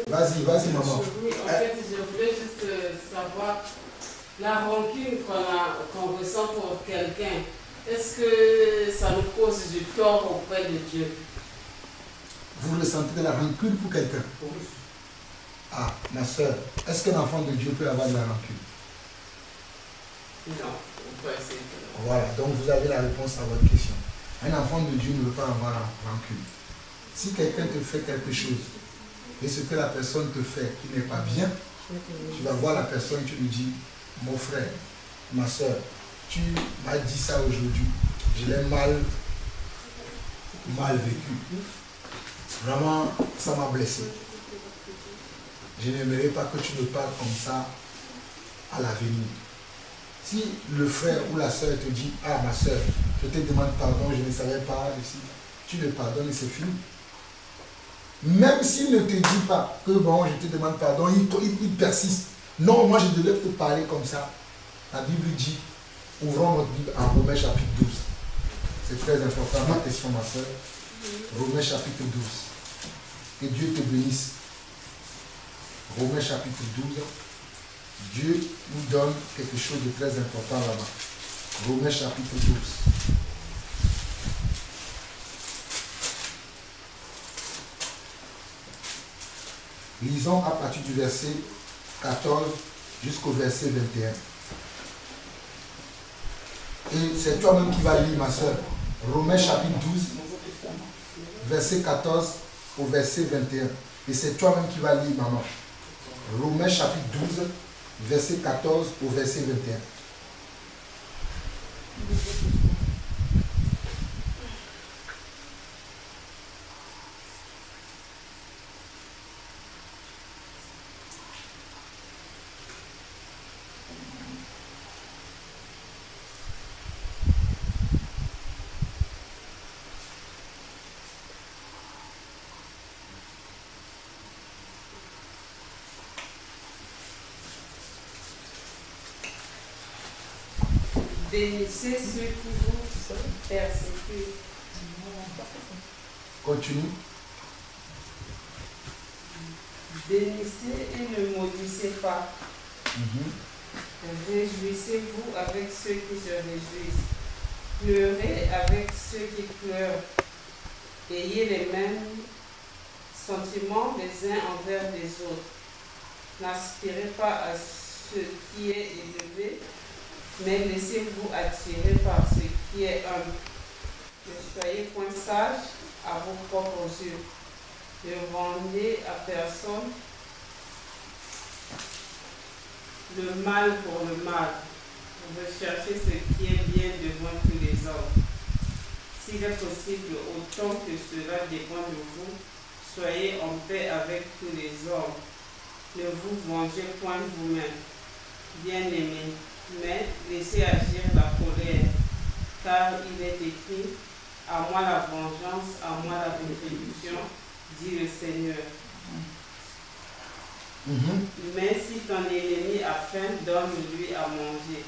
Vas-y, vas-y, maman. Oui, en fait, je voulais juste savoir la rancune qu'on ressent pour quelqu'un. Est-ce que ça nous cause du tort auprès de Dieu? Vous ressentez de la rancune pour quelqu'un? Oui. Ah, ma soeur, est-ce qu'un enfant de Dieu peut avoir de la rancune? Non, on peut essayer. Voilà, donc vous avez la réponse à votre question. Un enfant de Dieu ne veut pas avoir rancune. Si quelqu'un te fait quelque chose, et ce que la personne te fait qui n'est pas bien, tu vas voir la personne, tu lui dis, mon frère, ma soeur, tu m'as dit ça aujourd'hui, je l'ai mal vécu. Vraiment, ça m'a blessé. Je n'aimerais pas que tu me parles comme ça à l'avenir. Si le frère ou la soeur te dit, ah ma soeur, je te demande pardon, je ne savais pas, tu le pardonnes et c'est fini. Même s'il ne te dit pas que bon, je te demande pardon, il persiste. Non, moi je devais te parler comme ça. La Bible dit, ouvrons notre Bible en Romains chapitre 12. C'est très important, ma question ma soeur. Romains chapitre 12. Que Dieu te bénisse. Romains chapitre 12. Dieu nous donne quelque chose de très important là-bas. Romains chapitre 12. Lisons à partir du verset 14 jusqu'au verset 21. Et c'est toi-même qui vas lire, ma soeur. Romains chapitre 12, verset 14 au verset 21. Et c'est toi-même qui vas lire, maman. Romains chapitre 12, verset 14 au verset 21. Bénissez ceux qui vous persécutent. Continue. Bénissez et ne maudissez pas. Réjouissez-vous avec ceux qui se réjouissent. Pleurez avec ceux qui pleurent. Ayez les mêmes sentiments les uns envers les autres. N'aspirez pas à ce qui est élevé, mais laissez-vous attirer par ce qui est humble. Ne soyez point sages à vos propres yeux. Ne rendez à personne le mal pour le mal. Recherchez ce qui est bien devant tous les hommes. S'il est possible, autant que cela dépend de vous, soyez en paix avec tous les hommes. Ne vous vengez point vous-même, bien-aimés, mais laissez agir la colère, car il est écrit, à moi la vengeance, à moi la rétribution, dit le Seigneur. Mais si ton ennemi a faim, donne-lui à manger.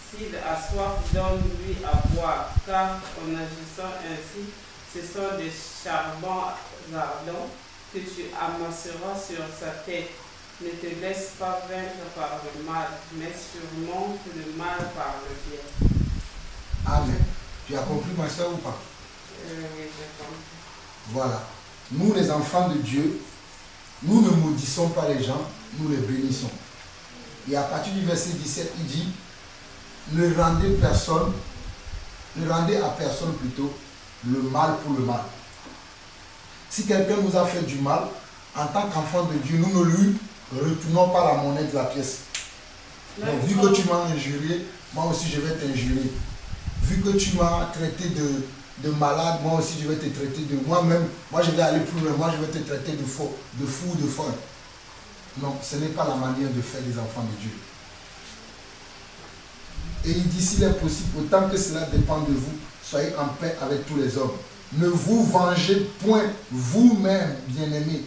S'il a soif, donne-lui à boire, car en agissant ainsi, ce sont des charbons ardents que tu amasseras sur sa tête. Ne te laisse pas vaincre par le mal, mais surmonte le mal par le bien. Amen. Tu as compris, ma soeur, ou pas? Oui, j'ai compris. Voilà. Nous, les enfants de Dieu, nous ne maudissons pas les gens, nous les bénissons. Et à partir du verset 17, il dit, ne rendez à personne plutôt le mal pour le mal. Si quelqu'un nous a fait du mal, en tant qu'enfant de Dieu, nous ne lui retournons pas la monnaie de la pièce. Donc, vu que tu m'as injurié, moi aussi je vais t'injurier. Vu que tu m'as traité de malade, moi aussi je vais te traiter de moi-même. Moi je vais aller plus loin, moi je vais te traiter de fou ou de folle. Non, ce n'est pas la manière de faire des enfants de Dieu. Et il dit, s'il est possible, autant que cela dépend de vous, soyez en paix avec tous les hommes. Ne vous vengez point vous-même, bien-aimés,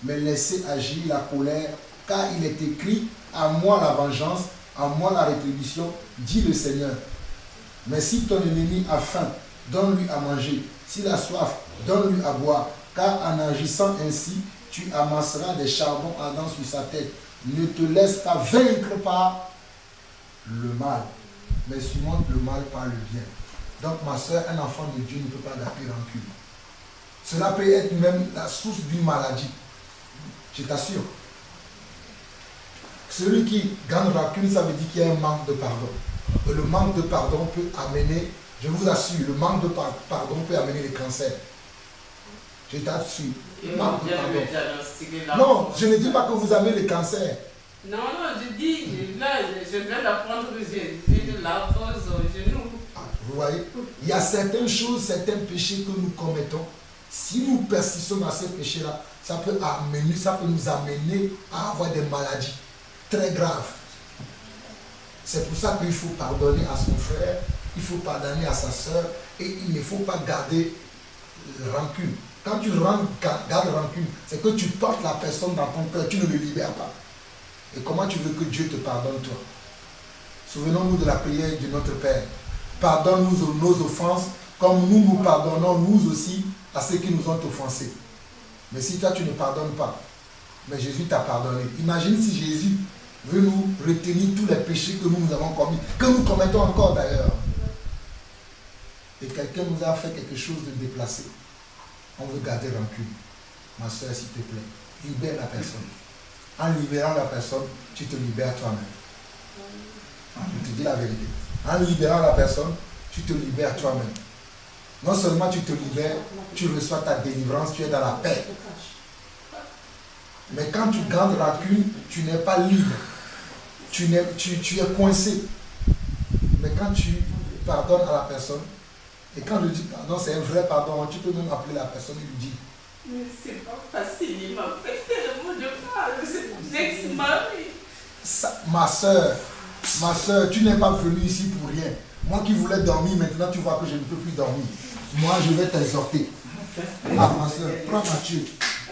mais laissez agir la colère, car il est écrit, à moi la vengeance, à moi la rétribution, dit le Seigneur. Mais si ton ennemi a faim, donne-lui à manger. S'il a soif, donne-lui à boire, car en agissant ainsi, tu amasseras des charbons ardents sur sa tête. Ne te laisse pas vaincre par le mal, mais surmonte le mal par le bien. Donc ma soeur, un enfant de Dieu ne peut pas garder rancune. Cela peut être même la source d'une maladie. Je t'assure. Celui qui garde rancune, ça veut dire qu'il y a un manque de pardon. Et le manque de pardon peut amener, je vous assure, le manque de pardon peut amener les cancers. Je t'assure. Non, je ne dis pas que vous avez le cancer. Non, je dis, là, je viens d'apprendre que j'ai de l'arthrose au genou. Vous voyez, il y a certaines choses, certains péchés que nous commettons. Si nous persistons dans ces péchés-là, ça peut nous amener à avoir des maladies très graves. C'est pour ça qu'il faut pardonner à son frère, il faut pardonner à sa soeur et il ne faut pas garder rancune. Quand tu gardes rancune, c'est que tu portes la personne dans ton cœur, tu ne le libères pas. Et comment tu veux que Dieu te pardonne toi? Souvenons-nous de la prière de notre Père. Pardonne-nous nos offenses, comme nous pardonnons nous aussi à ceux qui nous ont offensés. Mais si toi tu ne pardonnes pas, mais Jésus t'a pardonné. Imagine si Jésus veut nous retenir tous les péchés que nous avons commis, que nous commettons encore d'ailleurs. Et quelqu'un nous a fait quelque chose de déplacé. On veut garder rancune. Ma soeur, s'il te plaît, libère la personne. En libérant la personne, tu te libères toi-même. Je te dis la vérité. En libérant la personne, tu te libères toi-même. Non seulement tu te libères, tu reçois ta délivrance, tu es dans la paix. Mais quand tu gardes rancune, tu n'es pas libre. Tu es coincé. Mais quand tu pardonnes à la personne, et quand je dis pardon, c'est un vrai pardon, tu peux même appeler la personne et lui dire. Mais c'est pas facile, il m'a fait tellement de mal, c'est mon ex-mari. Ma soeur, tu n'es pas venue ici pour rien. Moi qui voulais dormir, maintenant tu vois que je ne peux plus dormir. Moi je vais t'exhorter. Ah ma soeur, prends Mathieu.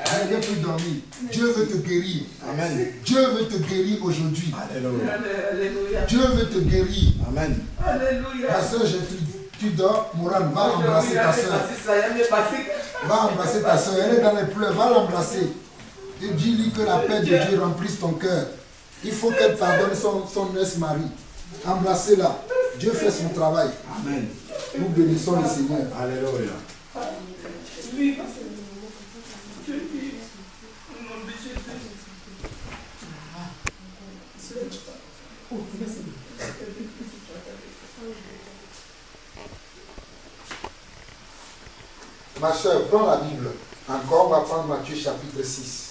Je ne vais plus dormir. Dieu veut te guérir. Amen. Dieu veut te guérir aujourd'hui. Alléluia. Dieu veut te guérir. Amen. Alléluia. Ma soeur, tu dors, Mourane, va embrasser ta soeur. Va embrasser ta soeur. Elle est dans les pleurs, va l'embrasser. Et dis-lui que la paix de Dieu remplisse ton cœur. Il faut qu'elle pardonne son ex-mari. Embrassez-la. Dieu fait son travail. Amen. Nous bénissons le Seigneur. Alléluia. Ma soeur, prends la Bible. Encore, on va prendre Matthieu chapitre 6.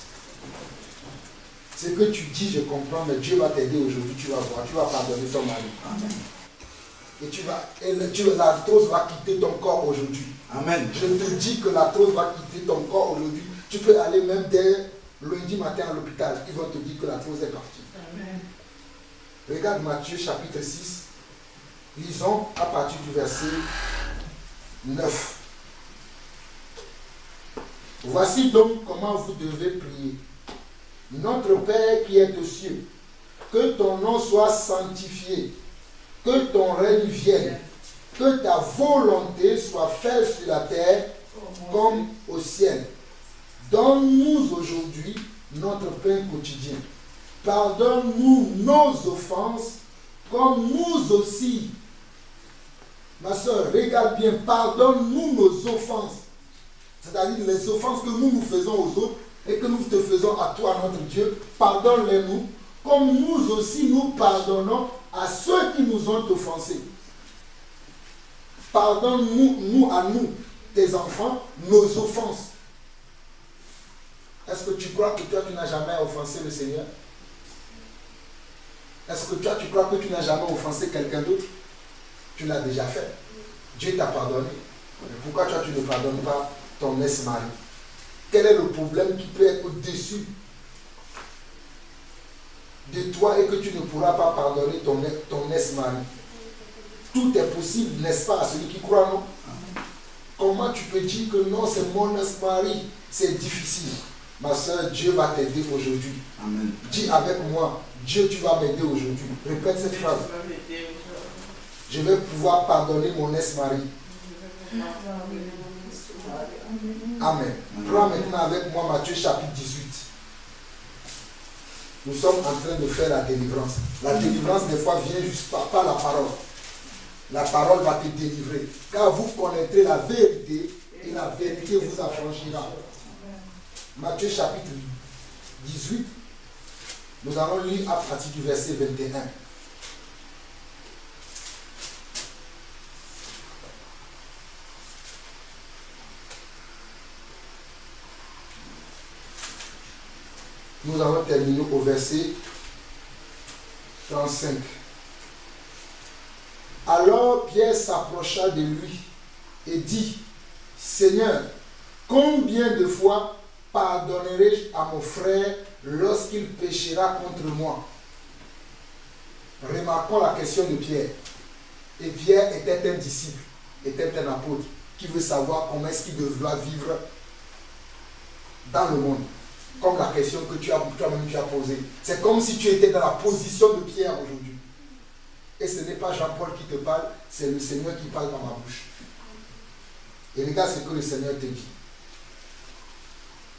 Ce que tu dis, je comprends, mais Dieu va t'aider aujourd'hui, tu vas voir, tu vas pardonner ton mari. Amen. Et l'arthrose va quitter ton corps aujourd'hui. Amen. Je te dis que l'arthrose va quitter ton corps aujourd'hui. Tu peux aller même dès lundi matin à l'hôpital. Ils vont te dire que l'arthrose est partie. Amen. Regarde Matthieu chapitre 6. Lisons à partir du verset 9. Voici donc comment vous devez prier. Notre Père qui est aux cieux, que ton nom soit sanctifié, que ton règne vienne, que ta volonté soit faite sur la terre comme au ciel. Donne-nous aujourd'hui notre pain quotidien. Pardonne-nous nos offenses, comme nous aussi. Ma soeur, regarde bien, pardonne-nous nos offenses. C'est-à-dire les offenses que nous faisons aux autres et que nous te faisons à toi, notre Dieu, pardonne-les-nous, comme nous aussi nous pardonnons à ceux qui nous ont offensés. Pardonne-nous, à nous, tes enfants, nos offenses. Est-ce que tu crois que toi, tu n'as jamais offensé le Seigneur? Est-ce que toi, tu crois que tu n'as jamais offensé quelqu'un d'autre? Tu l'as déjà fait. Dieu t'a pardonné. Mais pourquoi toi, tu ne pardonnes pas ton ex-mari? Quel est le problème qui peut être au-dessus de toi et que tu ne pourras pas pardonner ton ex-mari? Tout est possible, n'est-ce pas, à celui qui croit, non? Comment tu peux dire que non, c'est mon ex-mari? C'est difficile. Ma soeur, Dieu va t'aider aujourd'hui. Amen. Dis avec moi, Dieu, tu vas m'aider aujourd'hui. Répète cette phrase. Je vais pouvoir pardonner mon ex-mari. Amen. Prends maintenant avec moi Matthieu chapitre 18. Nous sommes en train de faire la délivrance. La délivrance, des fois, vient juste par la parole. La parole va te délivrer. Car vous connaîtrez la vérité et la vérité vous affranchira. Matthieu chapitre 18. Nous allons lire à partir du verset 21. Nous allons terminer au verset 35. Alors Pierre s'approcha de lui et dit, Seigneur, combien de fois pardonnerai-je à mon frère lorsqu'il péchera contre moi? Remarquons la question de Pierre. Et Pierre était un disciple, était un apôtre, qui veut savoir comment est-ce qu'il doit vivre dans le monde. Comme la question que toi-même tu as posée. C'est comme si tu étais dans la position de Pierre aujourd'hui. Et ce n'est pas Jean-Paul qui te parle, c'est le Seigneur qui parle dans ma bouche. Et regarde ce que le Seigneur te dit.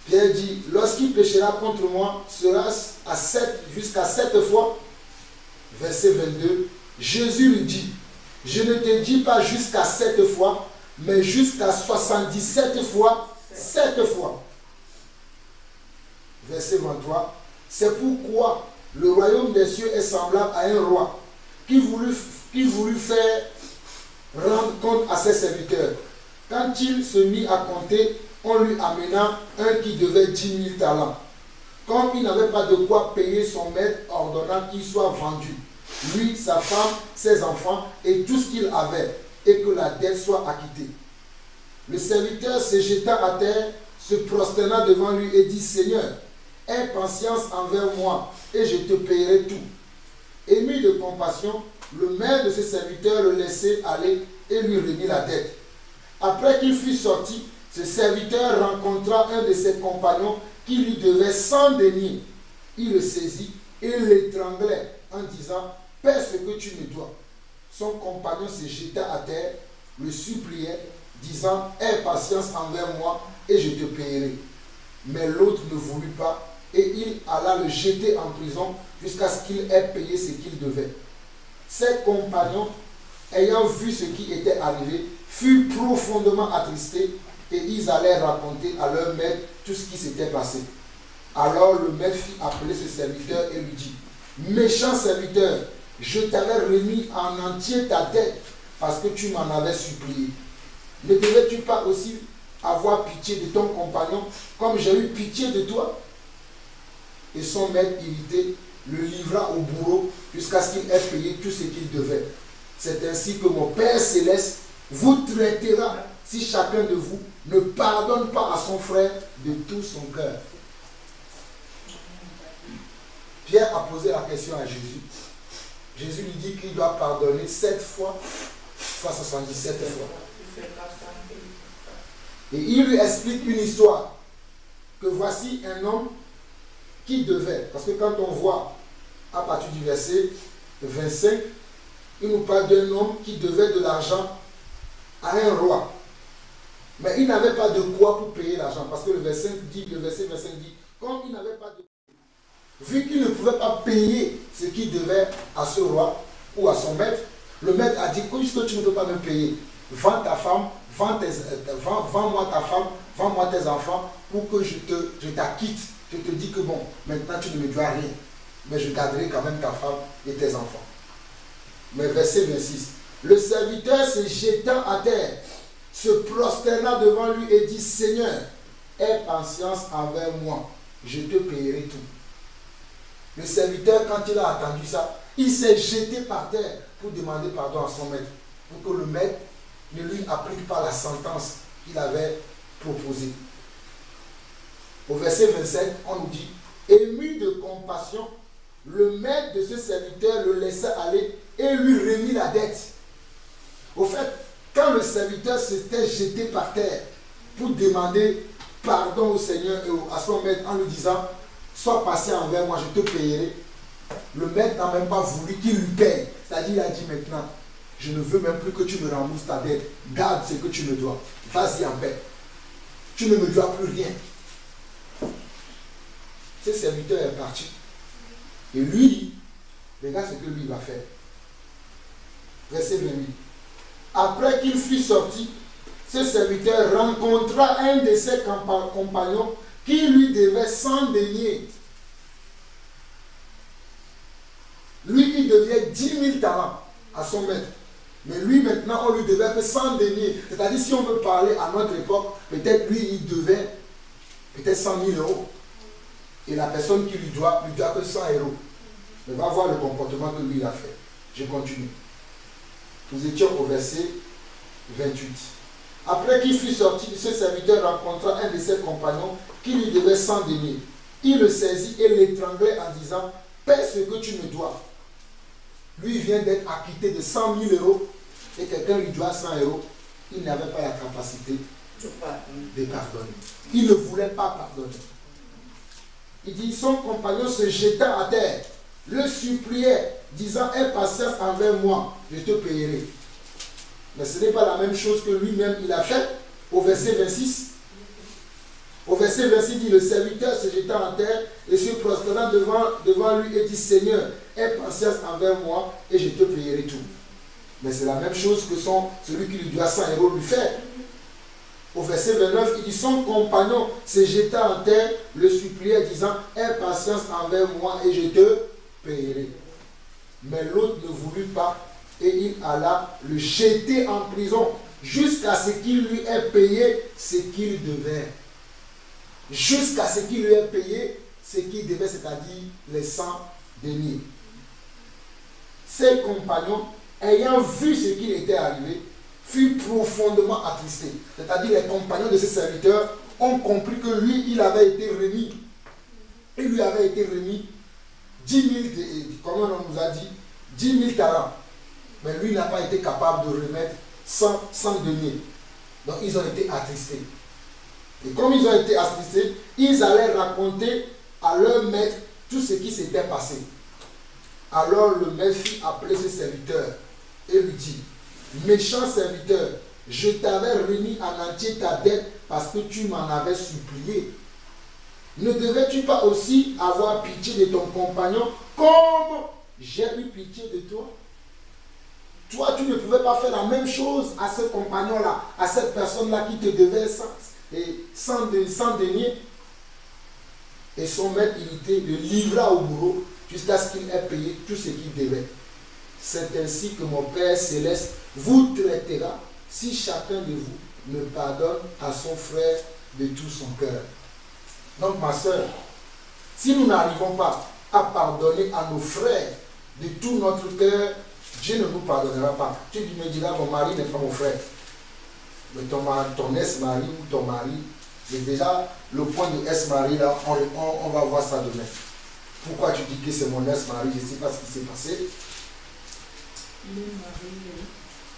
Pierre dit, lorsqu'il péchera contre moi, sera-ce jusqu'à 7 fois. Verset 22. Jésus lui dit, je ne te dis pas jusqu'à 7 fois, mais jusqu'à 77 fois, 7 fois. Verset 23. C'est pourquoi le royaume des cieux est semblable à un roi qui voulut faire rendre compte à ses serviteurs. Quand il se mit à compter, on lui amena un qui devait 10 000 talents. Comme il n'avait pas de quoi payer son maître, ordonnant qu'il soit vendu, lui, sa femme, ses enfants et tout ce qu'il avait, et que la dette soit acquittée. Le serviteur se jeta à terre, se prosterna devant lui et dit, Seigneur, aie patience envers moi, et je te payerai tout. Ému de compassion, le maître de ses serviteurs le laissait aller et lui remit la dette. Après qu'il fut sorti, ce serviteur rencontra un de ses compagnons qui lui devait 100 deniers. Il le saisit et l'étranglait en disant, paie ce que tu me dois. Son compagnon se jeta à terre, le suppliait, disant, aie patience envers moi et je te payerai. Mais l'autre ne voulut pas et il alla le jeter en prison jusqu'à ce qu'il ait payé ce qu'il devait. Ses compagnons, ayant vu ce qui était arrivé, furent profondément attristés et ils allèrent raconter à leur maître tout ce qui s'était passé. Alors le maître fit appeler ce serviteur et lui dit, méchant serviteur, je t'avais remis en entier ta dette parce que tu m'en avais supplié. Ne devais-tu pas aussi avoir pitié de ton compagnon comme j'ai eu pitié de toi? Et son maître irrité le livra au bourreau jusqu'à ce qu'il ait payé tout ce qu'il devait. C'est ainsi que mon Père Céleste vous traitera si chacun de vous ne pardonne pas à son frère de tout son cœur. Pierre a posé la question à Jésus. Jésus lui dit qu'il doit pardonner 7 fois, fois 77 fois. Et il lui explique une histoire. Que voici un homme qui devait, parce que quand on voit à partir du verset 25, il nous parle d'un homme qui devait de l'argent à un roi. Mais il n'avait pas de quoi pour payer l'argent, parce que le verset 25 dit, comme il n'avait pas de... Vu qu'il ne pouvait pas payer ce qu'il devait à ce roi ou à son maître, le maître a dit, puisque tu ne peux pas me payer, vends ta femme, vends-moi ta femme, vends-moi tes enfants pour que je t'acquitte. Je te dis que bon, maintenant tu ne me dois rien, mais je garderai quand même ta femme et tes enfants. Mais verset 26, le serviteur se jetant à terre, se prosterna devant lui et dit, Seigneur, aie patience envers moi, je te payerai tout. Le serviteur, quand il a entendu ça, il s'est jeté par terre pour demander pardon à son maître, pour que le maître ne lui applique pas la sentence qu'il avait proposée. Au verset 27, on nous dit, ému de compassion, le maître de ce serviteur le laissa aller et lui remit la dette. Au fait, quand le serviteur s'était jeté par terre pour demander pardon au Seigneur et à son maître en lui disant, sois patient envers moi, je te payerai, le maître n'a même pas voulu qu'il lui paye. C'est-à-dire, il a dit maintenant, je ne veux même plus que tu me rembourses ta dette, garde ce que tu me dois, vas-y en paix. tu ne me dois plus rien. Ce serviteur est parti. Et lui, regarde ce que lui va faire. Verset 28. Après qu'il fut sorti, ce serviteur rencontra un de ses compagnons qui lui devait 100 deniers. Lui, il devait 10 000 talents à son maître. Mais lui, maintenant, on lui devait que 100 deniers. C'est-à-dire, si on veut parler à notre époque, peut-être lui, il devait peut-être 100 000 euros. Et la personne qui lui doit que 100 euros. Mais va voir le comportement que lui, il a fait. Je continue. Nous étions au verset 28. Après qu'il fut sorti, ce serviteur rencontra un de ses compagnons qui lui devait 100 deniers. Il le saisit et l'étranglait en disant, paie ce que tu me dois. Lui vient d'être acquitté de 100 000 euros et quelqu'un lui doit 100 euros. Il n'avait pas la capacité de pardonner. Il ne voulait pas pardonner. Il dit, son compagnon se jeta à terre, le suppliait, disant, aie patience envers moi, je te payerai. Mais ce n'est pas la même chose que lui-même il a fait au verset 26. Au verset 26, il dit, le serviteur se jeta en terre et se prosternant devant lui et dit, Seigneur, aie patience envers moi et je te payerai tout. Mais c'est la même chose que celui qui lui doit 100 euros lui fait. Au verset 29, il dit, son compagnon se jeta en terre, le suppliait, disant, aie patience envers moi et je te payerai. Mais l'autre ne voulut pas et il alla le jeter en prison jusqu'à ce qu'il lui ait payé ce qu'il devait. Jusqu'à ce qu'il lui ait payé ce qu'il devait, c'est-à-dire les 100 deniers. Ses compagnons, ayant vu ce qu'il était arrivé, furent profondément attristés. C'est-à-dire les compagnons de ses serviteurs ont compris que lui, il avait été remis. Il lui avait été remis 10 000, comme on nous a dit, 10 000 talents. Mais lui n'a pas été capable de remettre 100 deniers. Donc ils ont été attristés. Et comme ils ont été attristés, ils allaient raconter à leur maître tout ce qui s'était passé. Alors le maître fit appeler ses serviteurs et lui dit, méchant serviteur, je t'avais remis en entier ta dette parce que tu m'en avais supplié. Ne devais-tu pas aussi avoir pitié de ton compagnon comme j'ai eu pitié de toi? Toi, tu ne pouvais pas faire la même chose à ce compagnon-là, à cette personne-là qui te devait 100 deniers. Et son maître irrité le livra au bourreau jusqu'à ce qu'il ait payé tout ce qu'il devait. C'est ainsi que mon Père Céleste vous traitera si chacun de vous ne pardonne à son frère de tout son cœur. Donc ma soeur, si nous n'arrivons pas à pardonner à nos frères de tout notre cœur, Dieu ne nous pardonnera pas. Tu me diras, mon mari n'est pas mon frère. Mais ton ex-mari ou ton mari, c'est déjà le point de ex-mari là, on va voir ça demain. Pourquoi tu dis que c'est mon ex-mari? Je ne sais pas ce qui s'est passé. Il est marié.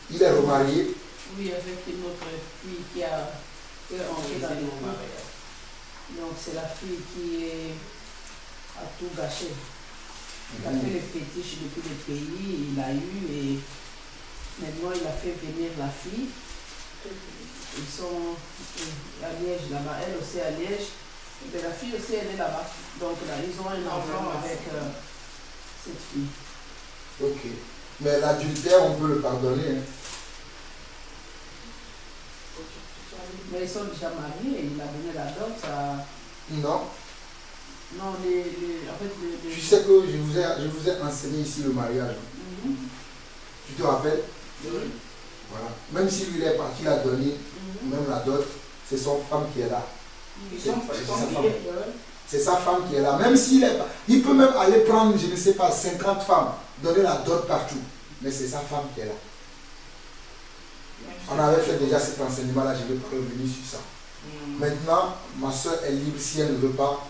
Il est remarié. Oui, avec une autre fille qui a rentré dans le mariage. Donc c'est la fille qui a tout gâché. Il a fait les fétiches de tous les pays, il a eu et maintenant il a fait venir la fille. Ils sont à Liège là-bas, elle aussi à Liège. Mais la fille aussi elle est là-bas. Donc là, ils ont un enfant avec cette fille. Ok. Mais l'adultère, on peut le pardonner. Hein. Mais ils sont déjà mariés, il a donné la dot à... Non. Non, en fait, Tu sais que je vous ai enseigné ici le mariage. Tu te rappelles? Oui. Voilà. Même si lui il est parti, il a donné, même la dot, c'est son femme qui est là. C'est sa femme qui est là. Même s'il est pas. Il peut même aller prendre, je ne sais pas, 50 femmes, donner la dot partout. Mais c'est sa femme qui est là. On avait fait déjà cet enseignement-là, je ne vais pas revenir sur ça. Maintenant, ma soeur est libre si elle ne veut pas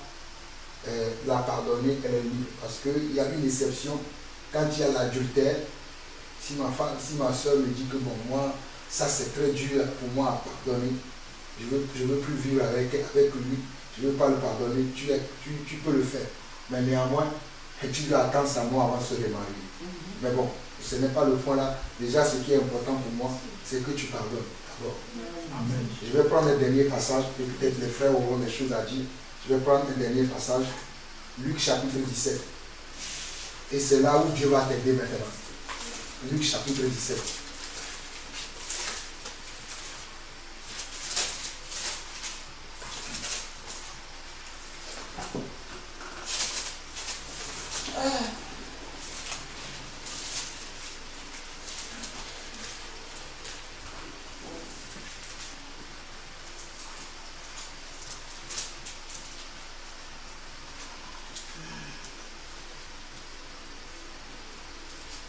la pardonner, elle est libre. Parce qu'il y a une exception quand il y a l'adultère. Si ma soeur me dit que bon, moi, ça c'est très dur pour moi à pardonner, je veux plus vivre avec lui, je ne veux pas le pardonner, tu peux le faire. Mais néanmoins, tu dois attendre sa mort avant de se remarier. Mais bon, ce n'est pas le point là. Déjà, ce qui est important pour moi, c'est que tu pardonnes. Bon. Amen. Je vais prendre un dernier passage, et peut-être les frères auront des choses à dire. Je vais prendre un dernier passage, Luc chapitre 17. Et c'est là où Dieu va t'aider maintenant. Luc chapitre 17.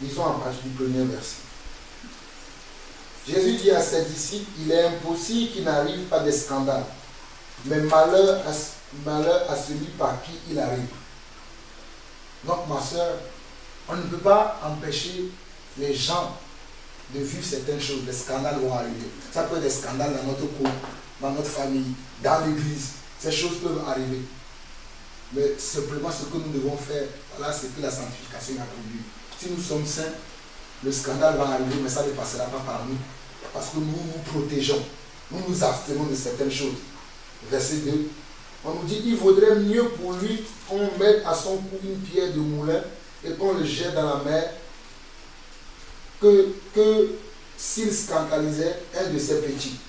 Lisons en page du premier verset. Jésus dit à ses disciples, il est impossible qu'il n'arrive pas de scandale, mais malheur à celui par qui il arrive. Donc ma soeur, on ne peut pas empêcher les gens de vivre certaines choses. Les scandales vont arriver. Ça peut être des scandales dans notre couple, dans notre famille, dans l'église. Ces choses peuvent arriver. Mais simplement ce que nous devons faire, voilà ce que la sanctification a produit. Si nous sommes saints, le scandale va arriver, mais ça ne passera pas par nous. Parce que nous nous protégeons. Nous nous abstenons de certaines choses. Verset 2. On nous dit qu'il vaudrait mieux pour lui qu'on mette à son cou une pierre de moulin et qu'on le jette dans la mer que s'il scandalisait un de ses petits.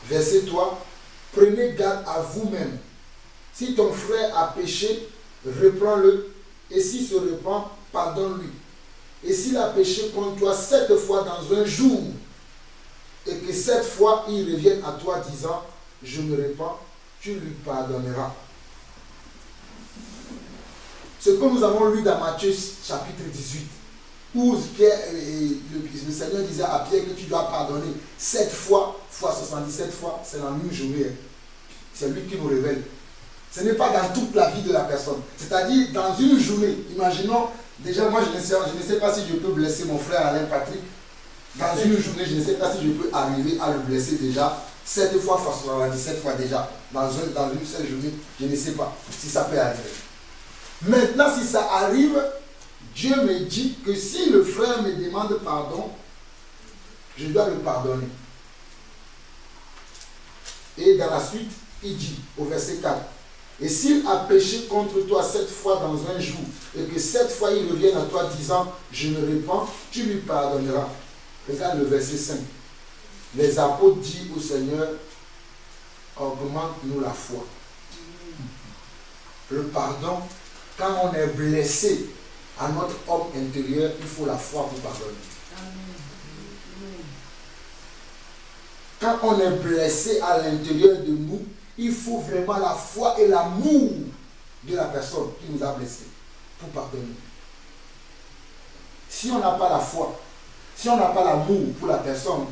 Verset 3. Prenez garde à vous-même. Si ton frère a péché, reprends-le. Et s'il se repent, pardonne-lui. Et s'il a péché contre toi 7 fois dans un jour, et que 7 fois il revienne à toi disant, je me repens, tu lui pardonneras. Ce que nous avons lu dans Matthieu chapitre 18, où le Seigneur disait à Pierre que tu dois pardonner 7 fois, fois 77 fois, c'est dans une journée. C'est lui qui nous révèle. Ce n'est pas dans toute la vie de la personne. C'est-à-dire dans une journée. Imaginons, déjà moi je ne sais pas si je peux blesser mon frère Alain Patrick. Dans une journée, je ne sais pas si je peux arriver à le blesser déjà 7 fois, fois 77 fois déjà. Dans une seule journée, je ne sais pas si ça peut arriver. Maintenant, si ça arrive, Dieu me dit que si le frère me demande pardon, je dois le pardonner. Et dans la suite, il dit au verset 4, et s'il a péché contre toi 7 fois dans un jour, et que 7 fois il revienne à toi disant, je me repens, tu lui pardonneras. Regarde le verset 5. Les apôtres disent au Seigneur, augmente-nous la foi. Le pardon, quand on est blessé à notre homme intérieur, il faut la foi pour pardonner. Quand on est blessé à l'intérieur de nous, il faut vraiment la foi et l'amour de la personne qui nous a blessés pour pardonner. Si on n'a pas la foi, si on n'a pas l'amour pour la personne,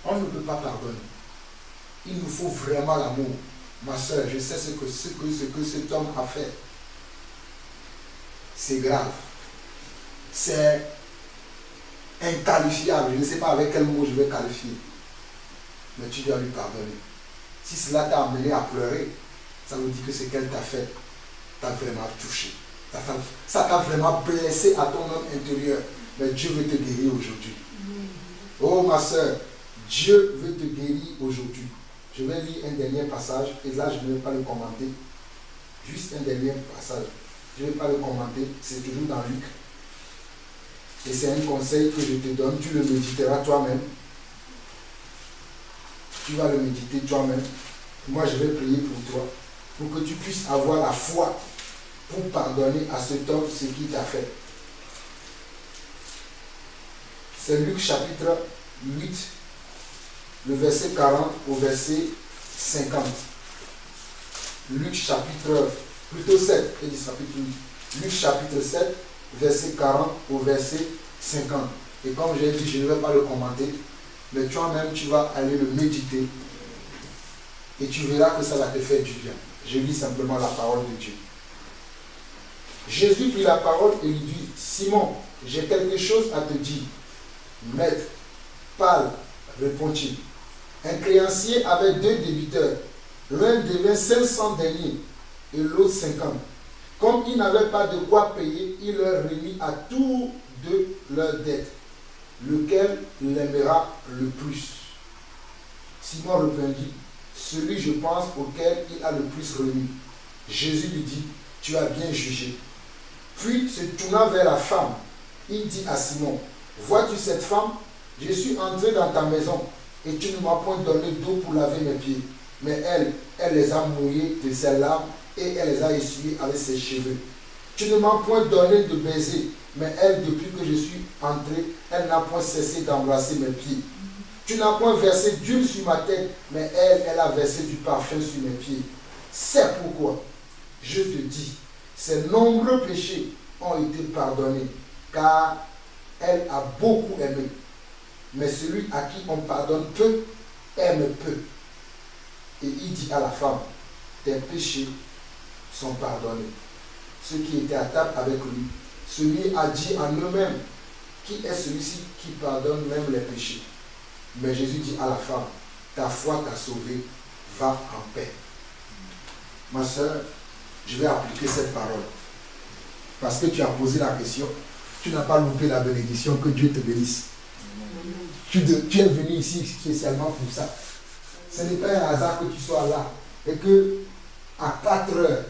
on ne peut pas pardonner. Il nous faut vraiment l'amour. Ma soeur, je sais ce que cet homme a fait. C'est grave. C'est inqualifiable. Je ne sais pas avec quel mot je vais qualifier. Mais tu dois lui pardonner. Si cela t'a amené à pleurer, ça veut dire que ce qu'elle t'a fait t'a vraiment touché. Ça t'a vraiment blessé à ton homme intérieur. Mais Dieu veut te guérir aujourd'hui. Oh ma soeur, Dieu veut te guérir aujourd'hui. Je vais lire un dernier passage, et là je ne vais pas le commenter. Juste un dernier passage. Je ne vais pas le commenter, c'est toujours dans Luc. Et c'est un conseil que je te donne, tu le méditeras toi-même. Tu vas le méditer toi-même. Moi je vais prier pour toi, pour que tu puisses avoir la foi pour pardonner à cet homme ce qu'il t'a fait. C'est Luc chapitre 8, le verset 40 au verset 50. Luc chapitre, plutôt 7, et du chapitre 8. Luc chapitre 7, verset 40 au verset 50. Et comme j'ai dit, je ne vais pas le commenter, mais toi-même tu vas aller le méditer et tu verras que ça va te faire du bien. Je lis simplement la parole de Dieu. Jésus prit la parole et lui dit, Simon, j'ai quelque chose à te dire. Maître, parle, répond-il. Un créancier avait 2 débiteurs. L'un devait 500 deniers et l'autre 50. Comme il n'avait pas de quoi payer, il leur remit à tous 2 leurs dettes. Lequel l'aimera le plus? Simon répondit, celui, je pense, auquel il a le plus remis. Jésus lui dit, tu as bien jugé. Puis, se tournant vers la femme, il dit à Simon, vois-tu cette femme? Je suis entré dans ta maison et tu ne m'as point donné d'eau pour laver mes pieds. Mais elle les a mouillés de ses larmes et elle les a essuyés avec ses cheveux. Tu ne m'as point donné de baiser, mais elle, depuis que je suis entré, elle n'a point cessé d'embrasser mes pieds. Tu n'as point versé d'huile sur ma tête, mais elle a versé du parfum sur mes pieds. C'est pourquoi, je te dis, ses nombreux péchés ont été pardonnés, car elle a beaucoup aimé. Mais celui à qui on pardonne peu, aime peu. Et il dit à la femme, tes péchés sont pardonnés. Ceux qui étaient à table avec lui, celui a dit en eux-mêmes, qui est celui-ci qui pardonne même les péchés? Mais Jésus dit à la femme, ta foi t'a sauvée, va en paix. Ma soeur, je vais appliquer cette parole. Parce que tu as posé la question, tu n'as pas loupé la bénédiction, que Dieu te bénisse. Tu es venu ici spécialement pour ça. Ce n'est pas un hasard que tu sois là. Et que à 4 heures,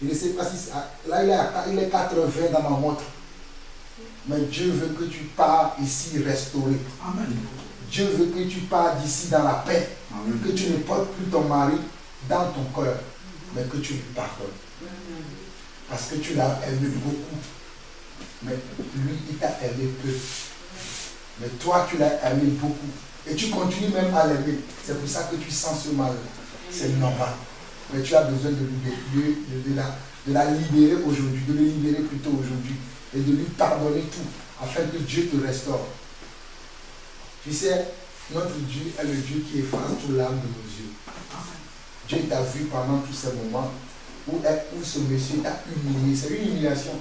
je ne sais pas si là il est 4h20 dans ma montre. Mais Dieu veut que tu pars ici restauré. Amen. Dieu veut que tu pars d'ici dans la paix. Amen. Que tu ne portes plus ton mari dans ton cœur, mais que tu lui pardonnes. Parce que tu l'as aimé beaucoup. Mais lui, il t'a aimé peu. Mais toi, tu l'as aimé beaucoup. Et tu continues même à l'aimer. C'est pour ça que tu sens ce mal. C'est normal. Mais tu as besoin de la libérer aujourd'hui, de le libérer plutôt aujourd'hui. Et de lui pardonner tout, afin que Dieu te restaure. Tu sais, notre Dieu est le Dieu qui efface toute l'âme de nos yeux. Dieu t'a vu pendant tous ces moments où ce monsieur t'a humilié. C'est une humiliation.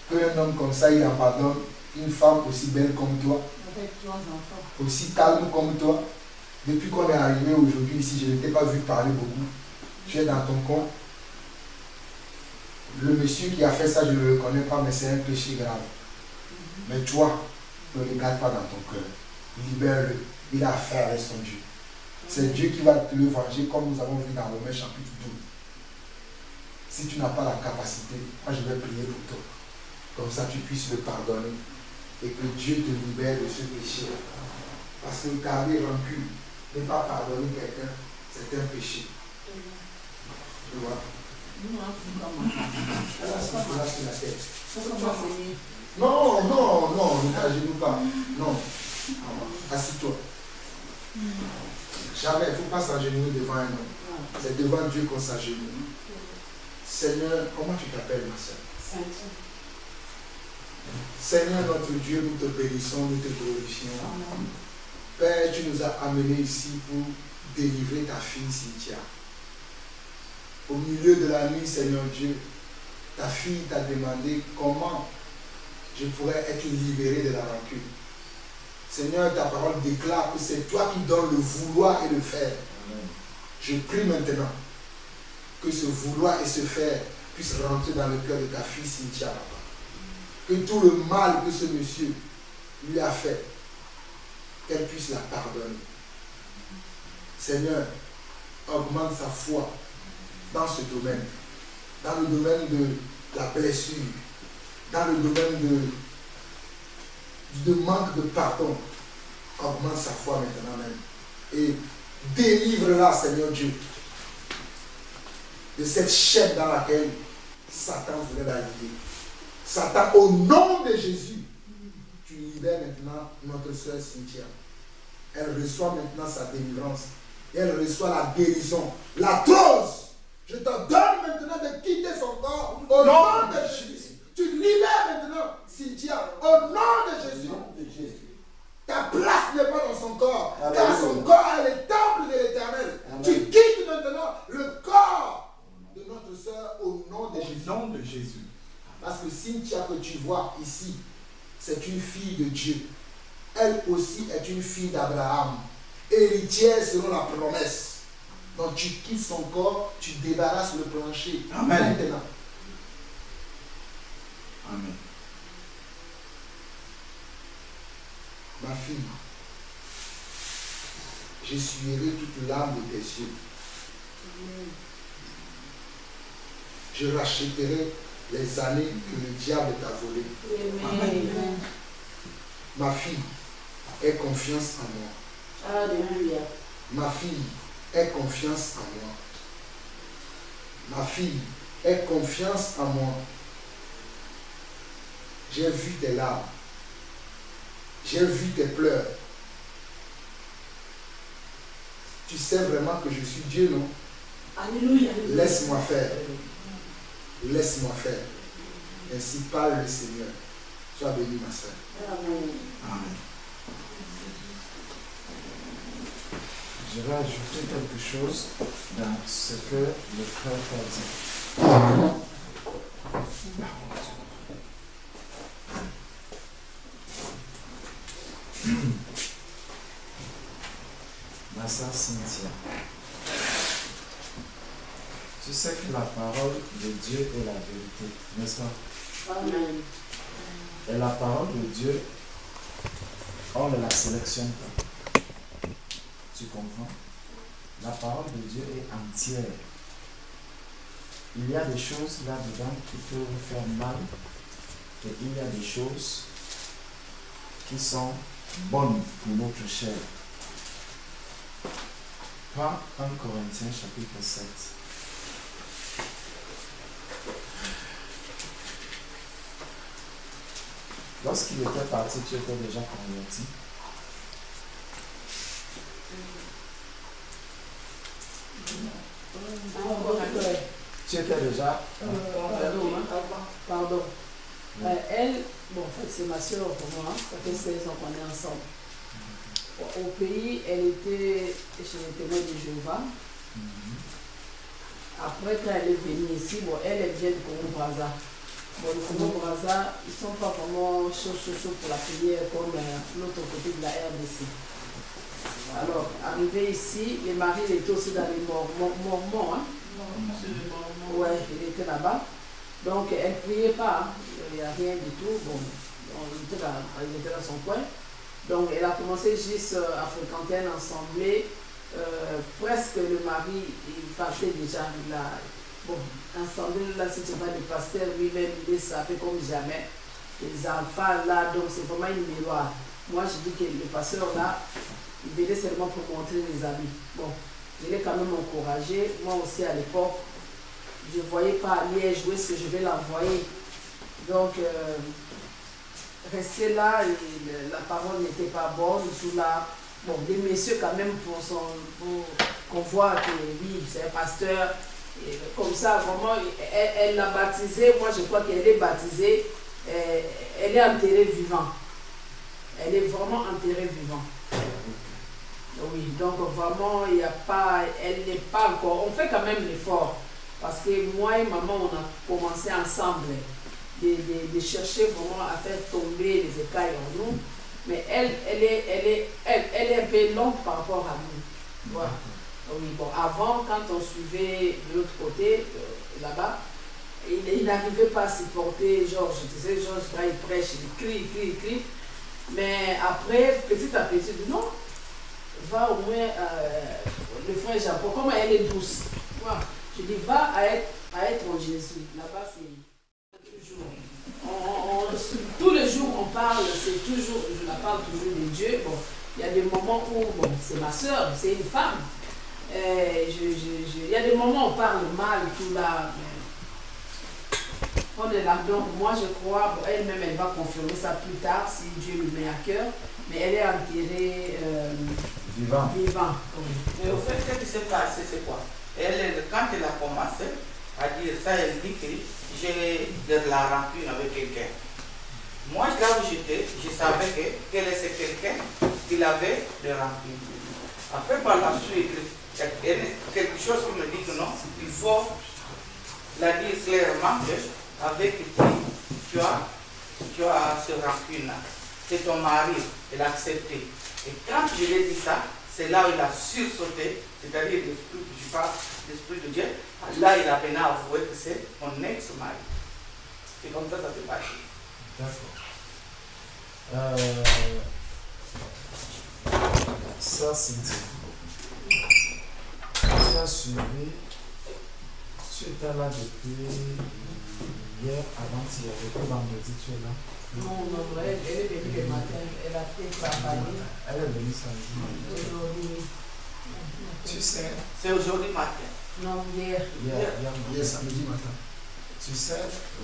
Qu'un homme comme ça, il abandonne une femme aussi belle comme toi, avec 3 enfants, aussi calme comme toi. Depuis qu'on est arrivé aujourd'hui ici, je ne t'ai pas vu parler beaucoup. Tu es dans ton compte. Le monsieur qui a fait ça, je ne le connais pas, mais c'est un péché grave. Mais toi, ne le garde pas dans ton cœur. Libère-le. Il a affaire avec son Dieu. C'est Dieu qui va te le venger, comme nous avons vu dans Romains chapitre 12. Si tu n'as pas la capacité, moi je vais prier pour toi. Comme ça tu puisses le pardonner. Et que Dieu te libère de ce péché. Parce que garder rancune, ne pas pardonner quelqu'un, c'est un péché. Tu vois? Elle a son bras sur la tête. Non, ne t'agenouille pas. Non. Assis-toi. Jamais, il ne faut pas s'agenouiller devant un homme. C'est devant Dieu qu'on s'agenouille. Seigneur, comment tu t'appelles, ma soeur? Seigneur notre Dieu, nous te bénissons, nous te glorifions. Père, tu nous as amenés ici pour délivrer ta fille Cynthia. Au milieu de la nuit, Seigneur Dieu, ta fille t'a demandé comment je pourrais être libéré de la rancune. Seigneur, ta parole déclare que c'est toi qui donnes le vouloir et le faire. Je prie maintenant que ce vouloir et ce faire puisse rentrer dans le cœur de ta fille Cynthia, papa. Que tout le mal que ce monsieur lui a fait, qu'elle puisse la pardonner. Seigneur, augmente sa foi dans ce domaine. Dans le domaine de la blessure, dans le domaine de manque de pardon. Augmente sa foi maintenant même. Et délivre-la, Seigneur Dieu, de cette chaîne dans laquelle Satan voulait la lier. Satan, au nom de Jésus, tu libères maintenant notre soeur Cynthia. Elle reçoit maintenant sa délivrance. Et elle reçoit la guérison. La trose. Je te donne maintenant de quitter son corps au nom de Jésus. Tu libères maintenant Cynthia au nom de Jésus. Ta place n'est pas dans son corps. Amen. Car son corps est le temple de l'Éternel. Tu quittes maintenant le corps de notre soeur au nom de Jésus. Au nom de Jésus. Parce que Cynthia que tu vois ici, c'est une fille de Dieu. Elle aussi est une fille d'Abraham. Héritière selon la promesse. Donc tu quittes son corps, tu débarrasses le plancher. Amen. Maintenant. Amen. Ma fille, j'essuierai toute larme de tes yeux. Je rachèterai les années que le diable t'a volées. Amen. Ma fille, aie confiance en moi. Alléluia. Ma fille, aie confiance en moi. Ma fille, aie confiance en moi. J'ai vu tes larmes. J'ai vu tes pleurs. Tu sais vraiment que je suis Dieu, non? Alléluia. Laisse-moi faire. Laisse-moi faire. Ainsi parle le Seigneur. Sois bénie, ma soeur. Amen. Amen. Je vais ajouter quelque chose dans ce que le frère a dit. Ma sœur Cynthia, tu sais que la parole de Dieu est la vérité, n'est-ce pas? Amen. Et la parole de Dieu, on ne la sélectionne pas. Tu comprends? La parole de Dieu est entière. Il y a des choses là-dedans qui peuvent faire mal et il y a des choses qui sont bonnes pour notre chair. Prends 1 Corinthiens chapitre 7. Lorsqu'il était parti, tu étais déjà converti. Tu étais déjà... Pardon. Elle, bon, en fait, c'est ma soeur pour moi, ça fait 16 ans qu'on est ensemble. Au pays, elle était chez les témoins de Jéhovah. Après, quand elle est venue ici, bon, elle vient de Congo-Brazza. Bon, le Congo-Brazza, ils ne sont pas vraiment chauds pour la prière comme l'autre côté de la RDC. Alors, arrivé ici, le mari il était aussi dans les Mormons. Hein? Ouais, il était là-bas. Donc, elle ne priait pas. Hein? Il n'y a rien du tout. Bon, il était dans son coin. Donc, elle a commencé juste à fréquenter une assemblée. Presque le mari, il partait déjà là. Bon, assemblée là, si tu vas le pasteur lui-même, il est sapé comme jamais. Les enfants là, donc c'est vraiment une miroir. Moi, je dis que le pasteur là, il venait seulement pour montrer les habits. Bon, je l'ai quand même encouragé. Moi aussi, à l'époque, je ne voyais pas aller jouer ce que je vais l'envoyer. Donc, rester là, la parole n'était pas bonne, tout là. Bon, des messieurs quand même pour qu'on voit que oui, c'est un pasteur. Et comme ça, vraiment, elle l'a baptisé. Moi, je crois qu'elle est baptisée. Elle est enterrée vivante. Elle est vraiment enterrée vivante. Oui, donc vraiment, il n'y a pas, elle n'est pas encore. On fait quand même l'effort. Parce que moi et maman, on a commencé ensemble de chercher vraiment à faire tomber les écailles en nous. Mais elle est un peu longue par rapport à nous. Voilà. Oui, bon, avant, quand on suivait de l'autre côté, là-bas, il n'arrivait pas à supporter Georges. Tu sais, Georges, quand il prêche, il crie. Mais après, petit à petit, il dit non, va au moins, le frère Japon, comment elle est douce. Voilà. Je dis, va à être en Jésus. Là-bas, c'est toujours. Tous les jours, on parle, c'est toujours, je la parle toujours de Dieu. Bon, il y a des moments où, bon, c'est ma soeur, c'est une femme. Il y a des moments où on parle mal, tout là. On est là. Donc, moi, je crois, bon, elle-même, elle va confirmer ça plus tard, si Dieu lui met à cœur. Mais elle est enterrée vivant. Oui. Mais au fait, ce qui s'est passé, c'est quoi? Quand elle a commencé à dire ça, elle dit que j'ai de la rancune avec quelqu'un. Moi, là où j'étais, je savais qu'elle était quelqu'un qui avait de rancune. Après, par la suite, quelque chose qui me dit que non, il faut la dire clairement avec qui tu as ce rancune-là. C'est ton mari, elle a accepté. Et quand je lui ai dit ça, c'est là où il a sursauté, c'est-à-dire l'esprit de Dieu. Là, il a peine à avouer que c'est mon ex-mari. C'est comme ça que ça s'est passé. D'accord. Ça, Cynthia. as suivi, tu étais là depuis hier, avant-hier, depuis vendredi, tu es là? Non, elle est venue le matin, elle a fait travailler. Elle est venue samedi. Aujourd'hui. Tu sais, C'est aujourd'hui matin. Non, hier. Hier samedi matin. Tu sais,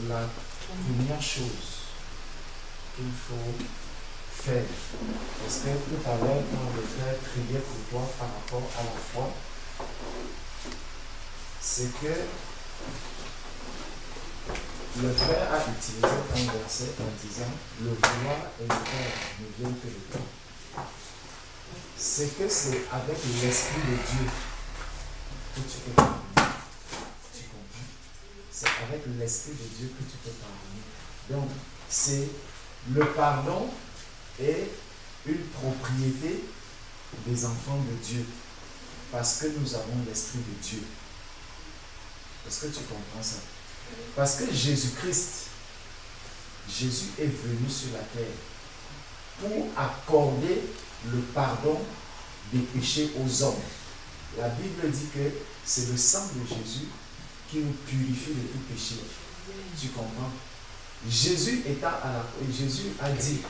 la première chose qu'il faut faire, parce que tout à l'heure, quand le frère priait pour toi par rapport à la foi, c'est que le frère a utilisé un verset en disant le vouloir et le faire ne viennent que de toi. C'est que c'est avec l'Esprit de Dieu que tu peux pardonner. Tu comprends? C'est avec l'Esprit de Dieu que tu peux pardonner. Donc, c'est le pardon est une propriété des enfants de Dieu. Parce que nous avons l'Esprit de Dieu. Est-ce que tu comprends ça? Parce que Jésus-Christ, Jésus est venu sur la terre pour accorder le pardon des péchés aux hommes. La Bible dit que c'est le sang de Jésus qui nous purifie de tout péché. Tu comprends? Jésus étant à la Jésus a dit,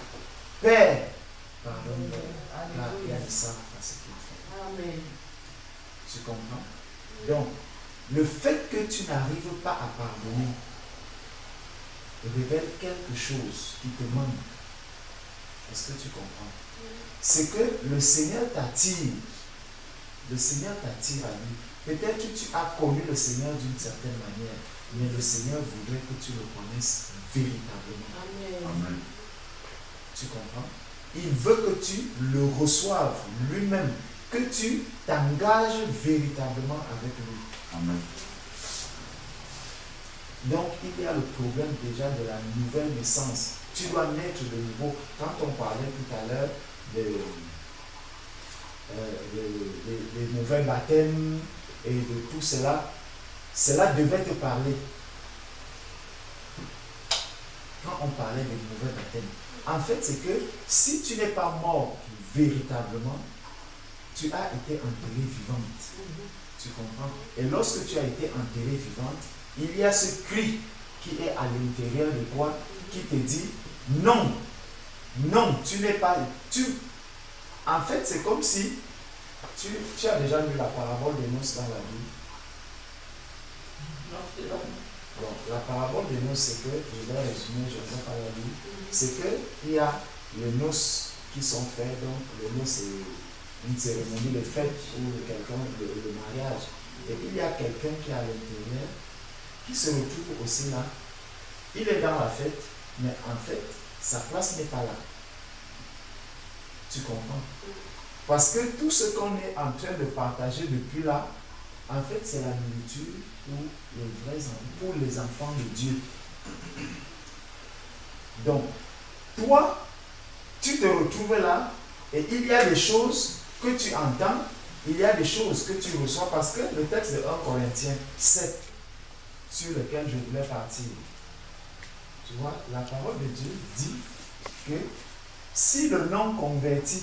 Père, pardonne-leur, car ils ne savent pas ce qu'ils font. Amen. Tu comprends? Donc, le fait que tu n'arrives pas à pardonner révèle quelque chose qui te manque. Est-ce que tu comprends? C'est que le Seigneur t'attire. Le Seigneur t'attire à lui. Peut-être que tu as connu le Seigneur d'une certaine manière, mais le Seigneur voudrait que tu le connaisses véritablement. Amen. Tu comprends? Il veut que tu le reçoives lui-même, que tu t'engages véritablement avec lui. Amen. Donc, il y a le problème déjà de la nouvelle naissance. Tu dois naître de nouveau. Quand on parlait tout à l'heure des mauvais baptêmes et de tout cela, cela devait te parler. Quand on parlait des mauvais baptêmes, en fait, c'est que si tu n'es pas mort véritablement, tu as été enterré vivante. Tu comprends? Et lorsque tu as été enterré vivante, il y a ce cri qui est à l'intérieur de toi qui te dit non, non, tu n'es pas. En fait, c'est comme si tu as déjà lu la parabole des noces dans la Bible. Bon, la parabole des noces, c'est que, je vais résumer, je ne vais pas la lire, c'est qu'il y a les noces qui sont faites, donc les noces, c'est une cérémonie de fête ou quelqu'un, le mariage. Et il y a quelqu'un qui est à l'intérieur, qui se retrouve aussi là. Il est dans la fête, mais en fait, sa place n'est pas là. Tu comprends? Parce que tout ce qu'on est en train de partager depuis là, en fait, c'est la nourriture pour les enfants de Dieu. Donc, toi, tu te retrouves là et il y a des choses que tu entends, il y a des choses que tu reçois parce que le texte de 1 Corinthiens 7 sur lequel je voulais partir, tu vois, la parole de Dieu dit que si le non-converti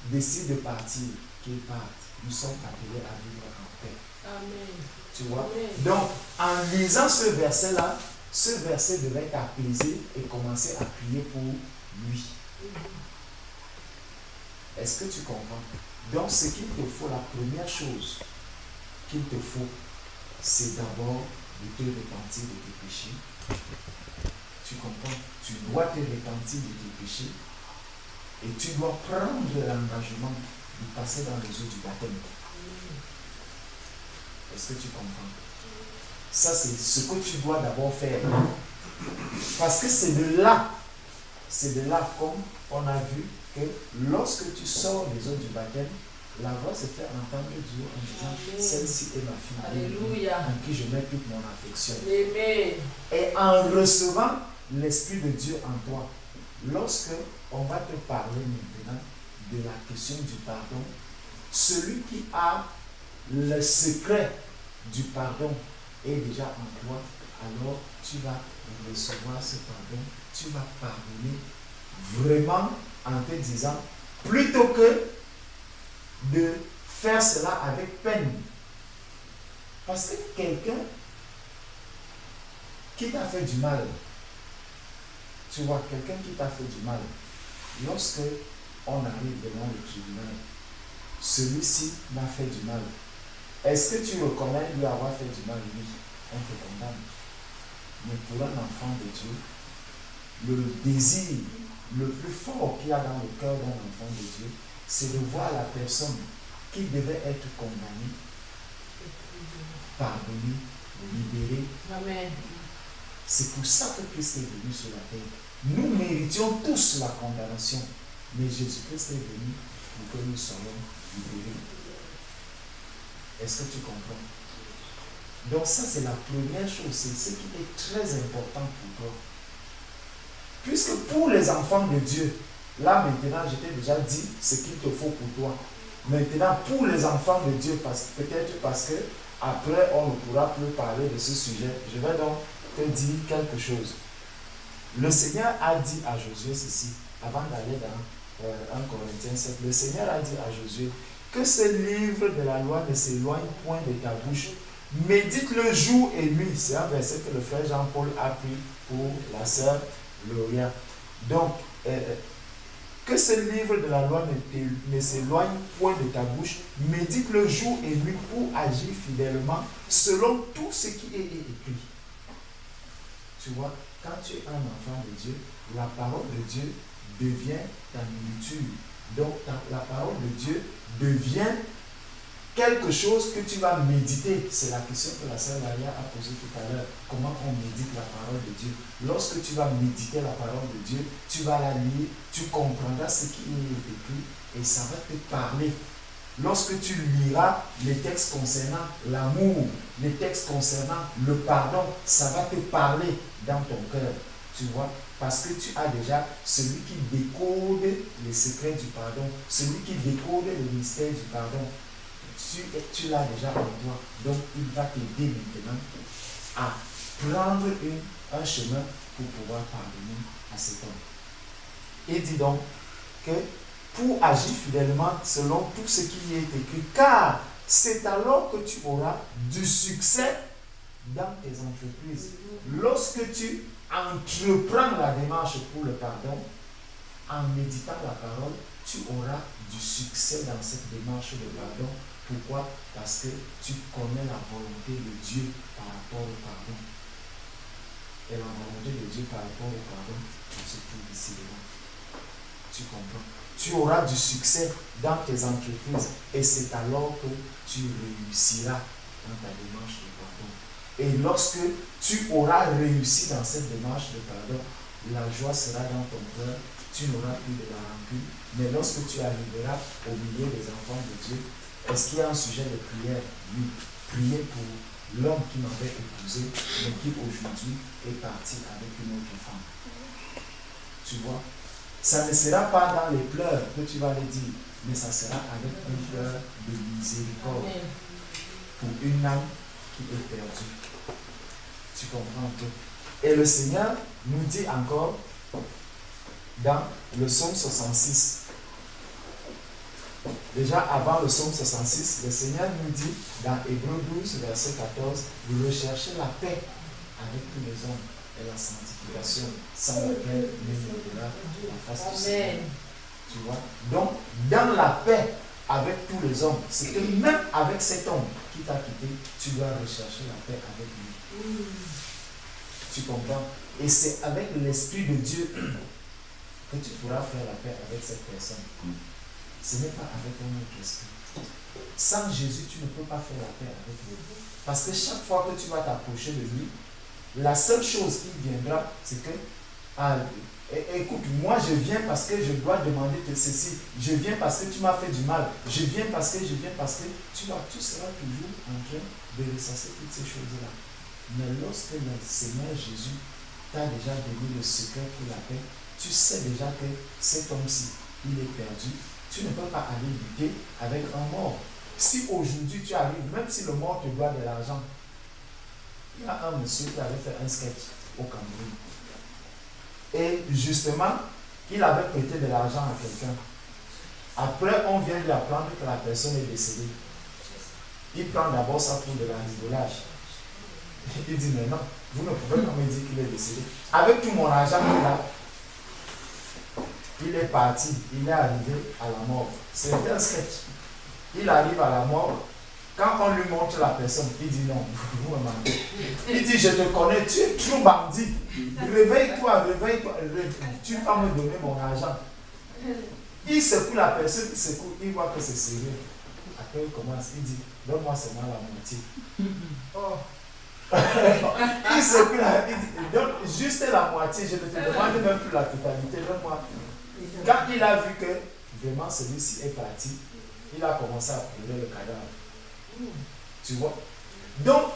décide de partir, qu'il parte, nous sommes appelés à vivre en paix. Amen. Tu vois? Amen. Donc, en lisant ce verset-là, ce verset devait t'apaiser et commencer à prier pour lui. Est-ce que tu comprends? Donc, ce qu'il te faut, la première chose qu'il te faut, c'est d'abord de te repentir de tes péchés. Tu comprends? Tu dois te repentir de tes péchés et tu dois prendre l'engagement de passer dans les eaux du baptême. Est-ce que tu comprends? Ça, c'est ce que tu dois d'abord faire. Parce que c'est de là, comme on a vu, que lorsque tu sors des eaux du baptême, la voix se fait entendre Dieu en disant, celle-ci est ma fille, Alléluia, en qui je mets toute mon affection. Amen. Et en recevant l'Esprit de Dieu en toi, lorsque on va te parler maintenant de la question du pardon, celui qui a le secret du pardon est déjà en toi, alors tu vas recevoir ce pardon, tu vas pardonner vraiment en te disant, plutôt que de faire cela avec peine. Parce que quelqu'un qui t'a fait du mal, tu vois, quelqu'un qui t'a fait du mal, lorsque on arrive devant le tribunal, celui-ci m'a fait du mal. Est-ce que tu reconnais lui avoir fait du mal? Oui, on te condamne. Mais pour un enfant de Dieu, le désir le plus fort qu'il y a dans le cœur d'un enfant de Dieu, c'est de voir la personne qui devait être condamnée, pardonnée, libérée. Amen. C'est pour ça que Christ est venu sur la terre. Nous méritions tous la condamnation, mais Jésus-Christ est venu pour que nous soyons libérés. Est-ce que tu comprends? Donc ça, c'est la première chose, c'est ce qui est très important pour toi. Puisque pour les enfants de Dieu, là maintenant, je t'ai déjà dit ce qu'il te faut pour toi. Maintenant, pour les enfants de Dieu, peut-être parce que après on ne pourra plus parler de ce sujet, je vais donc te dire quelque chose. Le Seigneur a dit à Josué ceci, avant d'aller dans 1 Corinthiens 7, le Seigneur a dit à Josué que ce livre de la loi ne s'éloigne point de ta bouche. Médite-le jour et nuit. C'est un verset que le frère Jean-Paul a pris pour la sœur Gloria. Donc, que ce livre de la loi ne s'éloigne point de ta bouche. Médite-le jour et nuit pour agir fidèlement selon tout ce qui est écrit. Tu vois, quand tu es un enfant de Dieu, la parole de Dieu devient ta nourriture. Donc, la parole de Dieu devient quelque chose que tu vas méditer. C'est la question que la sœur Maria a posée tout à l'heure. Comment on médite la parole de Dieu? Lorsque tu vas méditer la parole de Dieu, tu vas la lire, tu comprendras ce qui est écrit et ça va te parler. Lorsque tu liras les textes concernant l'amour, les textes concernant le pardon, ça va te parler dans ton cœur. Tu vois? Parce que tu as déjà celui qui décode les secrets du pardon, celui qui décode le mystère du pardon. Tu l'as déjà en toi. Donc, il va t'aider maintenant à prendre un chemin pour pouvoir pardonner à cet homme. Et dis donc que pour agir fidèlement selon tout ce qui est écrit, car c'est alors que tu auras du succès dans tes entreprises. Lorsque tu entreprends la démarche pour le pardon, en méditant la parole, tu auras du succès dans cette démarche de pardon. Pourquoi? Parce que tu connais la volonté de Dieu par rapport au pardon. Et la volonté de Dieu par rapport au pardon, on se trouve ici devant. Tu comprends? Tu auras du succès dans tes entreprises et c'est alors que tu réussiras dans ta démarche de pardon. Et lorsque tu auras réussi dans cette démarche de pardon, la joie sera dans ton cœur, tu n'auras plus de la rancune. Mais lorsque tu arriveras au milieu des enfants de Dieu, est-ce qu'il y a un sujet de prière? Oui. Prier pour l'homme qui m'avait épousé, mais qui aujourd'hui est parti avec une autre femme. Tu vois? Ça ne sera pas dans les pleurs que tu vas le dire, mais ça sera avec un cœur de miséricorde pour une âme qui est perdue. Tu comprends un peu? Et le Seigneur nous dit encore dans le psaume 66. Déjà avant le psaume 66, le Seigneur nous dit dans Hébreux 12, verset 14, vous recherchez la paix avec tous les hommes et la sanctification sans laquelle il ne verra la face du Seigneur. Tu vois? Donc, dans la paix avec tous les hommes, c'est que même avec cet homme qui t'a quitté, tu dois rechercher la paix avec lui. Tu comprends? Et c'est avec l'Esprit de Dieu que tu pourras faire la paix avec cette personne. Ce n'est pas avec un autre esprit. Sans Jésus, tu ne peux pas faire la paix avec lui. Parce que chaque fois que tu vas t'approcher de lui, la seule chose qui viendra, c'est que, écoute, moi je viens parce que je dois demander ceci. Je viens parce que tu m'as fait du mal. Je viens parce que, tu seras toujours en train de ressasser toutes ces choses-là. Mais lorsque le Seigneur Jésus t'a déjà donné le secret pour la paix, tu sais déjà que cet homme-ci, il est perdu. Tu ne peux pas aller lutter avec un mort. Si aujourd'hui tu arrives, même si le mort te doit de l'argent, il y a un monsieur qui avait fait un sketch au Cameroun. Et justement, il avait prêté de l'argent à quelqu'un. Après, on vient lui apprendre que la personne est décédée. Il prend d'abord ça pour de la rigolage. Il dit, mais non, vous ne pouvez pas me dire qu'il est décédé. Avec tout mon argent qu'il a, il est parti, il est arrivé à la mort. C'est un sketch. Il arrive à la mort. Quand on lui montre la personne, il dit non, vous me mentez. Il dit, je te connais, tu es trop bandit. Réveille-toi, réveille-toi. Tu vas me donner mon argent. Il secoue la personne, il secoue, il voit que c'est sérieux. Après, il commence, il dit, donne-moi seulement la moitié. Oh. Il secoue la, il dit, donne juste la moitié, je ne te demande même plus la totalité, donne-moi. Quand il a vu que vraiment celui-ci est parti, il a commencé à pleurer le cadavre. Tu vois? Donc,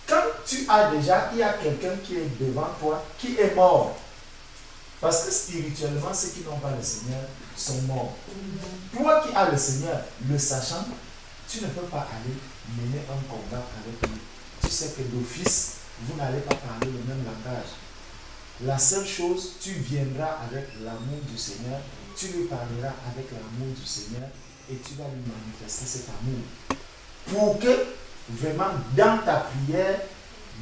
quand tu as déjà, il y a quelqu'un qui est devant toi, qui est mort. Parce que spirituellement, ceux qui n'ont pas le Seigneur sont morts. Toi qui as le Seigneur, le sachant, tu ne peux pas aller mener un combat avec lui. Tu sais que d'office, vous n'allez pas parler le même langage. La seule chose, tu viendras avec l'amour du Seigneur, tu lui parleras avec l'amour du Seigneur et tu vas lui manifester cet amour. Pour que vraiment dans ta prière,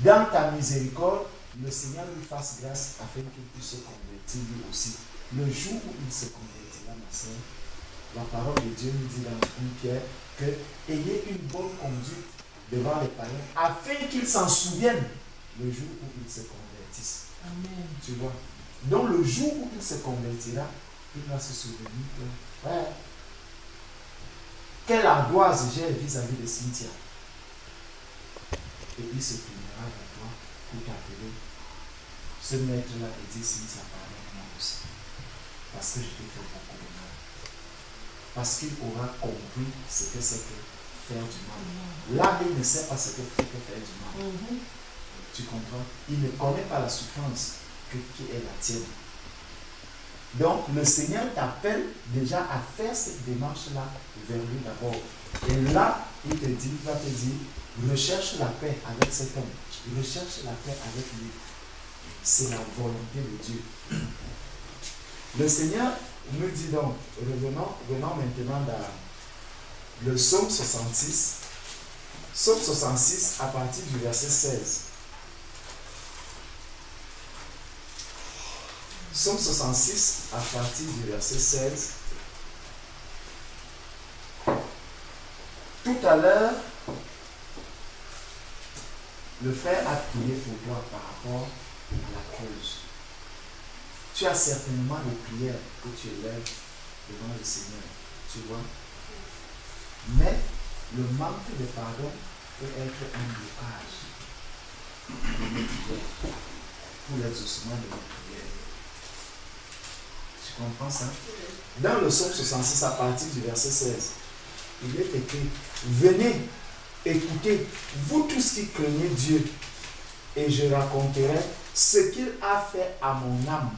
dans ta miséricorde, le Seigneur lui fasse grâce afin qu'il puisse se convertir lui aussi. Le jour où il se convertira, ma soeur, la parole de Dieu nous dit dans 1 Pierre que ayez une bonne conduite devant les païens afin qu'ils s'en souviennent le jour où ils se convertissent. Amen. Tu vois? Donc le jour où il se convertira, il va se souvenir que ouais, quelle angoisse j'ai vis-à-vis de Cynthia. Et il se tournera vers toi pour t'appeler. Ce maître-là et dit Cynthia, pardonne-moi aussi. Parce que je t'ai fait beaucoup de mal. Parce qu'il aura compris ce que c'est que faire du mal. Là, il ne sait pas ce que c'est que faire du mal. Tu comprends? Il ne connaît pas la souffrance qui est la tienne. Donc, le Seigneur t'appelle déjà à faire cette démarche-là vers lui d'abord. Et là, il va te dire, recherche la paix avec cet homme. Recherche la paix avec lui. C'est la volonté de Dieu. Le Seigneur nous dit donc, venons maintenant dans le psaume 66. Psaume 66 à partir du verset 16. Psaume 66 à partir du verset 16. Tout à l'heure, le frère a prié pour toi par rapport à la cause. Tu as certainement des prières que tu élèves devant le Seigneur, tu vois. Mais le manque de pardon peut être un blocage de nos prières, pour l'exaucement de nos prières. Tu comprends ça? Dans le psaume 66 à partir du verset 16, il est écrit, venez, écoutez, vous tous qui craignez Dieu, et je raconterai ce qu'il a fait à mon âme.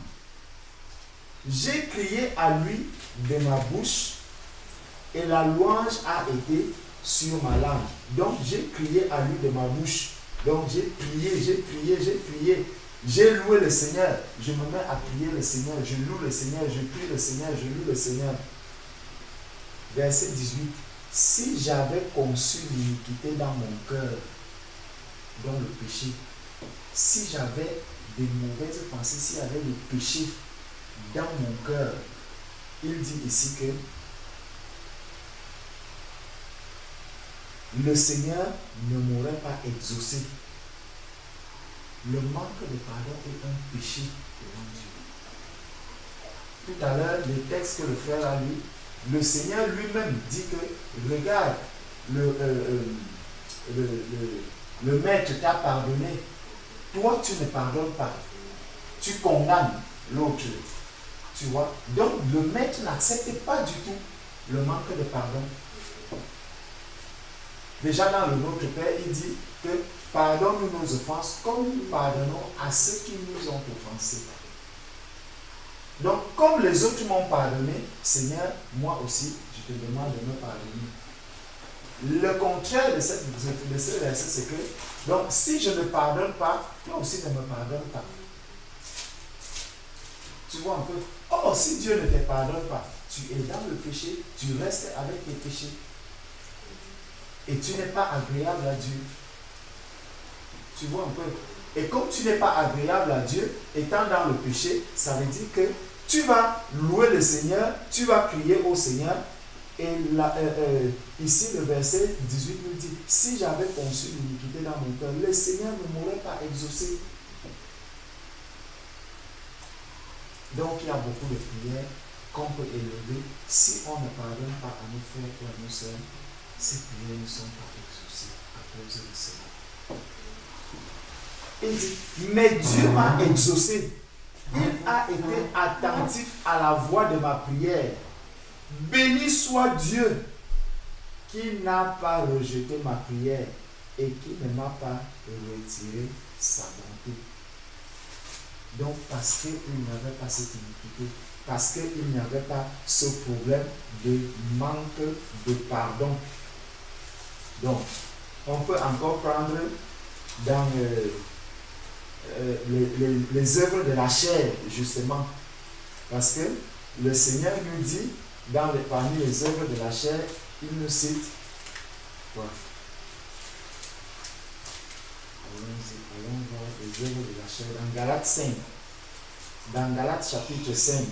J'ai crié à lui de ma bouche, et la louange a été sur ma langue. Donc j'ai crié à lui de ma bouche. Donc j'ai prié, j'ai prié, j'ai prié. J'ai loué le Seigneur. Je me mets à prier le Seigneur. Je loue le Seigneur. Je prie le Seigneur. Je loue le Seigneur. Verset 18. Si j'avais conçu l'iniquité dans mon cœur, dans le péché, si j'avais des mauvaises pensées, s'il y avait le péché dans mon cœur, il dit ici que le Seigneur ne m'aurait pas exaucé. Le manque de pardon est un péché devant Dieu. Tout à l'heure, le texte que le frère a lu, le Seigneur lui-même dit que, regarde, le maître t'a pardonné. Toi, tu ne pardonnes pas. Tu condamnes l'autre. Tu vois? Donc, le maître n'accepte pas du tout le manque de pardon. Déjà dans le Notre Père, il dit que pardonne-nous nos offenses comme nous pardonnons à ceux qui nous ont offensés. Donc, comme les autres m'ont pardonné, Seigneur, moi aussi, je te demande de me pardonner. Le contraire de ce verset, c'est que, donc, si je ne pardonne pas, toi aussi ne me pardonne pas. Tu vois un peu? Oh, si Dieu ne te pardonne pas, tu es dans le péché, tu restes avec tes péchés. Et tu n'es pas agréable à Dieu. Tu vois un peu. Et comme tu n'es pas agréable à Dieu, étant dans le péché, ça veut dire que tu vas louer le Seigneur, tu vas crier au Seigneur. Et là, ici, le verset 18 nous dit, si j'avais conçu l'iniquité dans mon cœur, le Seigneur ne m'aurait pas exaucé. Donc, il y a beaucoup de prières qu'on peut élever. Si on ne pardonne pas à nos frères et à nos sœurs, ces prières ne sont pas exaucées à cause de cela. Il dit, mais Dieu m'a exaucé. Il a été attentif à la voix de ma prière. Béni soit Dieu qui n'a pas rejeté ma prière et qui ne m'a pas retiré sa bonté. Donc, parce qu'il n'y avait pas cette iniquité, parce qu'il n'y avait pas ce problème de manque de pardon. Donc, on peut encore prendre dans les œuvres de la chair, justement. Parce que le Seigneur nous dit, parmi les œuvres de la chair, il nous cite quoi? Allons voir les œuvres de la chair dans Galates 5. Dans Galates chapitre 5.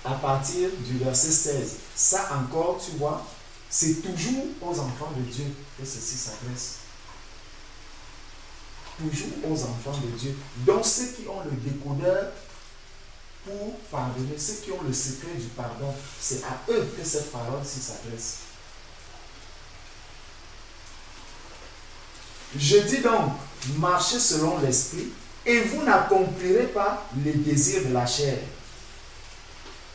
À partir du verset 16. Ça encore, tu vois, c'est toujours aux enfants de Dieu que ceci s'adresse. Toujours aux enfants de Dieu. Donc ceux qui ont le décodeur pour pardonner, ceux qui ont le secret du pardon, c'est à eux que cette parole-ci s'adresse. Je dis donc, marchez selon l'esprit et vous n'accomplirez pas les désirs de la chair.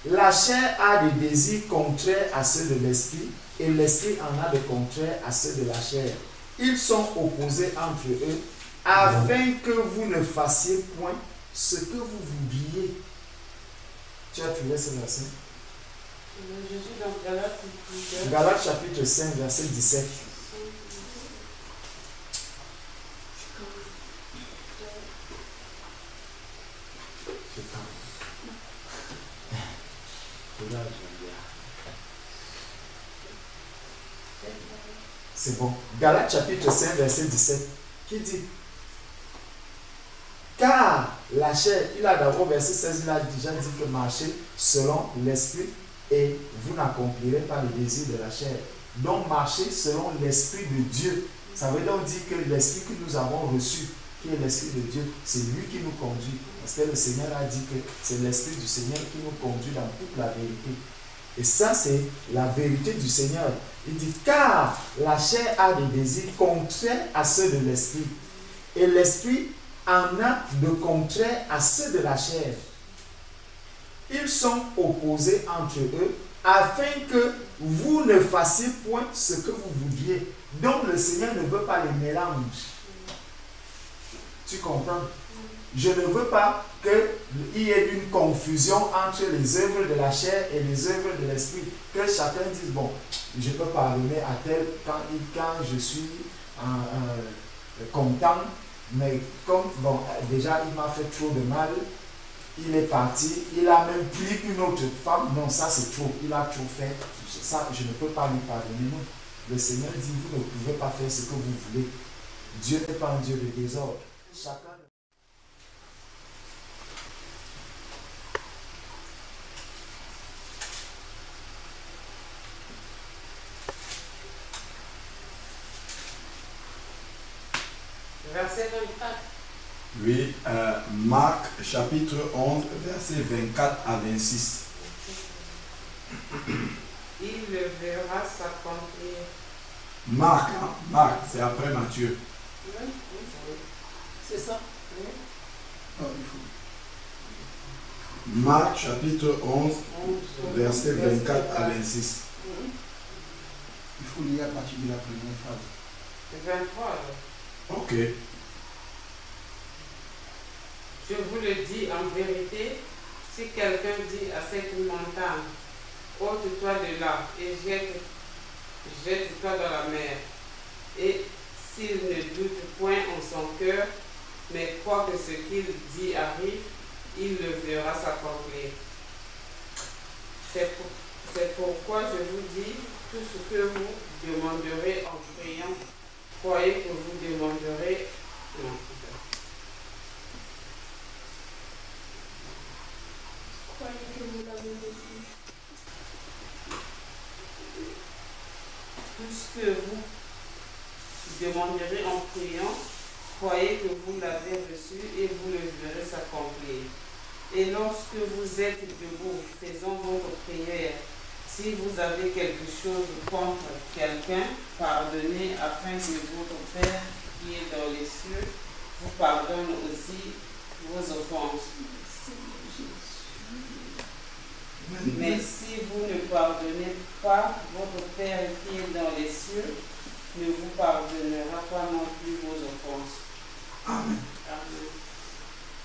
La chair a des désirs contraires à ceux de l'esprit et l'esprit en a de contraires à ceux de la chair. Ils sont opposés entre eux afin que vous ne fassiez point ce que vous voudriez. Tu as trouvé ce verset? Je suis dans Galates. Galates chapitre 5, verset 17. C'est bon. Galates chapitre 5, verset 17. Qui dit? Car la chair, il a d'abord verset 16, il a déjà dit que marchez selon l'esprit et vous n'accomplirez pas les désirs de la chair. Donc marchez selon l'esprit de Dieu. Ça veut donc dire que l'esprit que nous avons reçu, qui est l'esprit de Dieu, c'est lui qui nous conduit. Parce que le Seigneur a dit que c'est l'esprit du Seigneur qui nous conduit dans toute la vérité. Et ça, c'est la vérité du Seigneur. Il dit, car la chair a des désirs contraires à ceux de l'esprit. Et l'esprit en a de contraires à ceux de la chair. Ils sont opposés entre eux afin que vous ne fassiez point ce que vous voudriez. Donc le Seigneur ne veut pas les mélanges. Tu comprends? Je ne veux pas qu'il y ait une confusion entre les œuvres de la chair et les œuvres de l'esprit. Que chacun dise, bon, je peux pardonner à tel quand je suis content, mais comme, bon, déjà il m'a fait trop de mal, il est parti, il a même pris une autre femme, non, ça c'est trop, il a trop fait, ça je ne peux pas lui pardonner, non. Le Seigneur dit, vous ne pouvez pas faire ce que vous voulez. Dieu n'est pas un Dieu de désordre. Chacun. Verset 24. Oui, Marc chapitre 11, versets 24 à 26. Il le verra s'accomplir. Marc, hein? Marc, c'est après Matthieu. Oui. C'est ça? Oui. Non, il faut. Marc chapitre 11, versets 24 à 26. Il faut lire à partir de la première phrase. C'est 23 alors. Ok. Je vous le dis en vérité, si quelqu'un dit à cette montagne, ôte-toi de là et jette-toi dans la mer, et s'il ne doute point en son cœur, mais croit que ce qu'il dit arrive, il le verra s'accomplir. C'est pourquoi je vous dis, tout ce que vous demanderez en priant, croyez que vous demanderez. Non. Croyez que vous l'avez reçu. Tout ce que vous demanderez en priant, croyez que vous l'avez reçu et vous le verrez s'accomplir. Et lorsque vous êtes debout, faisant votre prière, si vous avez quelque chose contre quelqu'un, pardonnez afin que votre Père qui est dans les cieux vous pardonne aussi vos offenses. Mais si vous ne pardonnez pas, votre Père qui est dans les cieux ne vous pardonnera pas non plus vos offenses. Amen. Amen.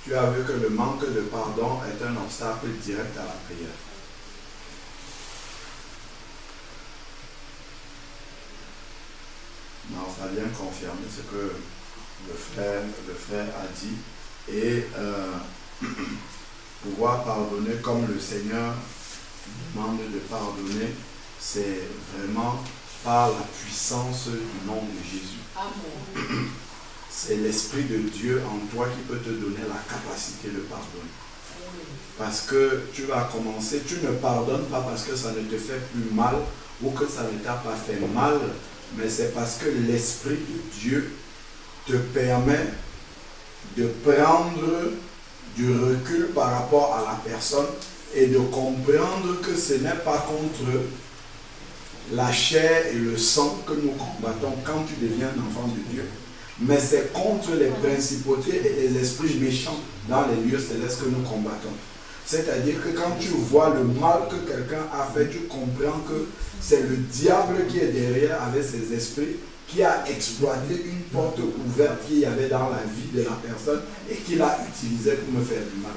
Tu as vu que le manque de pardon est un obstacle direct à la prière. Non, ça vient confirmer ce que le frère a dit. Et pouvoir pardonner comme le Seigneur demande de pardonner, c'est vraiment par la puissance du nom de Jésus. Amen. C'est l'Esprit de Dieu en toi qui peut te donner la capacité de pardonner. Parce que tu vas commencer, tu ne pardonnes pas parce que ça ne te fait plus mal ou que ça ne t'a pas fait mal, mais c'est parce que l'Esprit de Dieu te permet de prendre du recul par rapport à la personne et de comprendre que ce n'est pas contre la chair et le sang que nous combattons quand tu deviens un enfant de Dieu, mais c'est contre les principautés et les esprits méchants dans les lieux célestes que nous combattons. C'est-à-dire que quand tu vois le mal que quelqu'un a fait, tu comprends que c'est le diable qui est derrière avec ses esprits, qui a exploité une porte ouverte qu'il y avait dans la vie de la personne et qui l'a utilisée pour me faire du mal.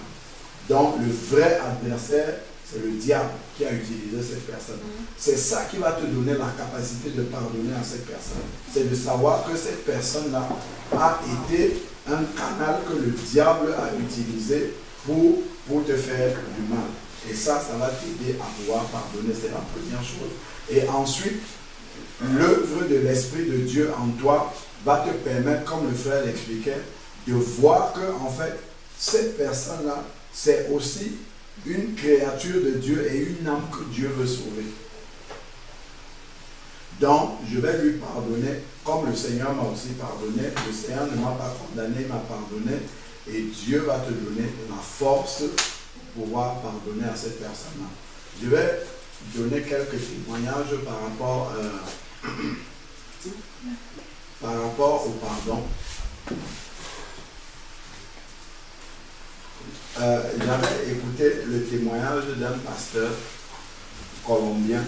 Donc le vrai adversaire, c'est le diable qui a utilisé cette personne. C'est ça qui va te donner la capacité de pardonner à cette personne. C'est de savoir que cette personne-là a été un canal que le diable a utilisé pour te faire du mal. Et ça va t'aider à pouvoir pardonner, c'est la première chose. Et ensuite, l'œuvre de l'Esprit de Dieu en toi va te permettre, comme le frère l'expliquait, de voir que, en fait, cette personne-là, c'est aussi une créature de Dieu et une âme que Dieu veut sauver. Donc, je vais lui pardonner, comme le Seigneur m'a aussi pardonné. Le Seigneur ne m'a pas condamné, il m'a pardonné. Et Dieu va te donner la force pour pouvoir pardonner à cette personne-là. Je vais donner quelques témoignages par rapport au pardon. J'avais écouté le témoignage d'un pasteur colombien.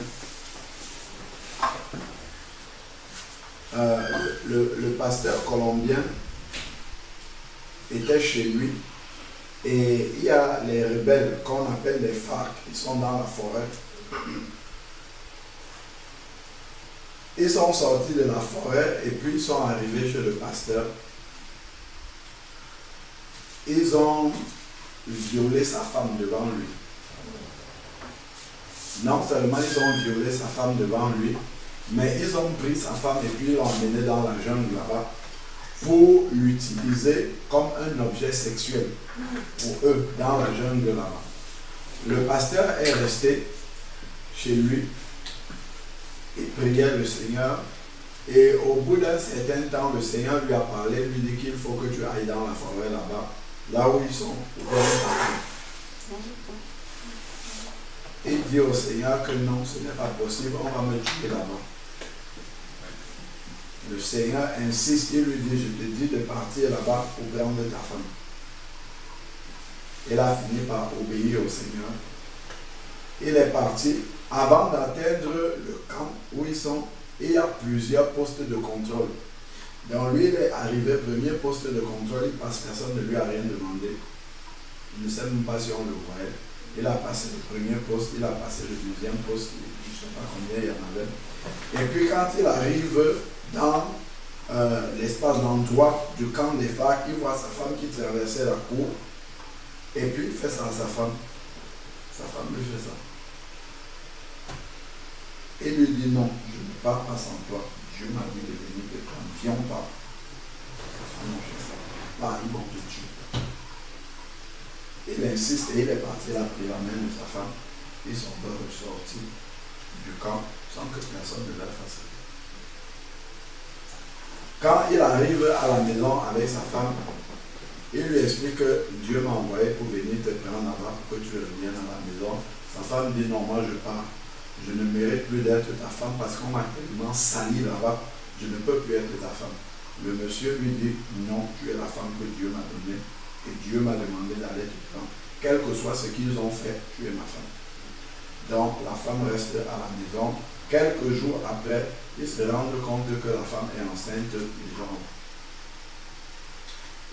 Le pasteur colombien était chez lui et il y a les rebelles qu'on appelle les FARC, ils sont dans la forêt. Ils sont sortis de la forêt et puis ils sont arrivés chez le pasteur. Ils ont violé sa femme devant lui. Non seulement ils ont violé sa femme devant lui, mais ils ont pris sa femme et puis l'ont emmenée dans la jungle là-bas pour l'utiliser comme un objet sexuel pour eux dans la jungle là-bas. Le pasteur est resté chez lui, il priait le Seigneur et au bout d'un certain temps, le Seigneur lui a parlé, lui dit qu'il faut que tu ailles dans la forêt là-bas, là où ils sont. Il dit au Seigneur que non, ce n'est pas possible, on va me tuer là-bas. Le Seigneur insiste, il lui dit, je te dis de partir là-bas pour prendre ta femme. Il a fini par obéir au Seigneur. Il est parti. Avant d'atteindre le camp où ils sont, il y a plusieurs postes de contrôle. Donc lui, il est arrivé, premier poste de contrôle, il passe, personne ne lui a rien demandé. Il ne sait même pas si on le voyait. Il a passé le premier poste, il a passé le deuxième poste, je ne sais pas combien il y en avait. Et puis quand il arrive dans l'espace d'endroit du camp des FARC, il voit sa femme qui traversait la cour, et puis il fait ça à sa femme. Sa femme lui fait ça. Il lui dit non, je ne pars pas sans toi. Dieu m'a dit de venir te prendre. Viens pas. Sa femme a fait ça. Pas, ils vont te tuer. Il insiste et il est parti, il a pris la main de sa femme. Ils sont ressortis du camp sans que personne ne leur fasse rien. Quand il arrive à la maison avec sa femme, il lui explique que Dieu m'a envoyé pour venir te prendre là-bas, pour que tu reviennes à la maison. Sa femme dit non, moi je pars. Je ne mérite plus d'être ta femme parce qu'on m'a tellement sali là-bas, je ne peux plus être ta femme. Le monsieur lui dit non, tu es la femme que Dieu m'a donnée et Dieu m'a demandé d'aller te prendre. Quel que soit ce qu'ils ont fait, tu es ma femme. Donc la femme reste à la maison. Quelques jours après, ils se rendent compte que la femme est enceinte et genre.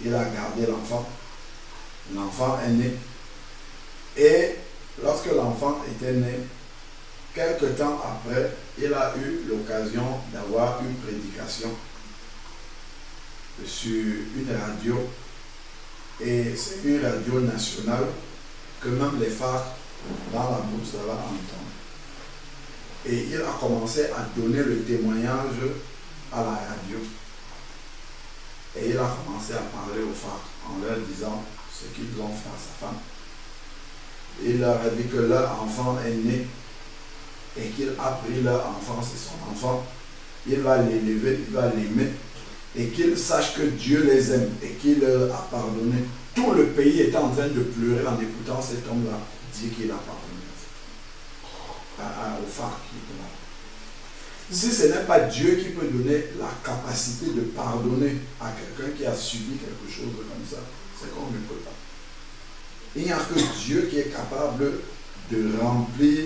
Il a gardé l'enfant. L'enfant est né. Et lorsque l'enfant était né, quelque temps après, il a eu l'occasion d'avoir une prédication sur une radio. Et c'est une radio nationale que même les phares dans la bourse va entendre. Et il a commencé à donner le témoignage à la radio. Et il a commencé à parler aux phares en leur disant ce qu'ils ont fait à sa femme. Il leur a dit que leur enfant est né et qu'il a pris leur enfant, c'est son enfant. Il va l'élever, il va l'aimer et qu'ils sachent que Dieu les aime et qu'il leur a pardonné. Tout le pays était en train de pleurer en écoutant cet homme-là dire qu'il a pardonné aux phares qui étaient là. Si ce n'est pas Dieu qui peut donner la capacité de pardonner à quelqu'un qui a subi quelque chose comme ça, c'est qu'on ne peut pas. Il n'y a que Dieu qui est capable de remplir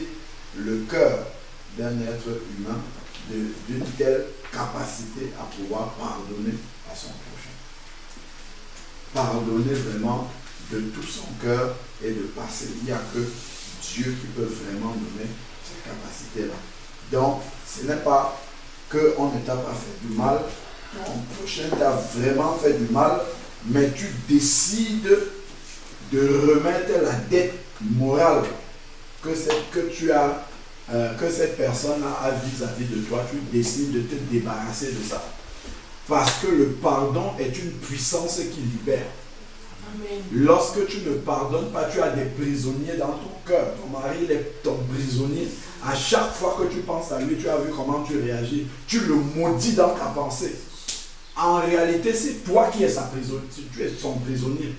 le cœur d'un être humain d'une telle capacité à pouvoir pardonner à son prochain. Pardonner vraiment de tout son cœur et de passer. Il n'y a que Dieu qui peut vraiment donner cette capacité-là. Donc, ce n'est pas qu'on ne t'a pas fait du mal, ton prochain t'a vraiment fait du mal, mais tu décides de remettre la dette morale que cette personne a vis-à-vis de toi. Tu décides de te débarrasser de ça. Parce que le pardon est une puissance qui libère. Amen. Lorsque tu ne pardonnes pas, tu as des prisonniers dans ton cœur. Ton mari, il est ton prisonnier. À chaque fois que tu penses à lui, tu as vu comment tu réagis. Tu le maudis dans ta pensée. En réalité, c'est toi qui es sa prisonnière. Tu es son prisonnier.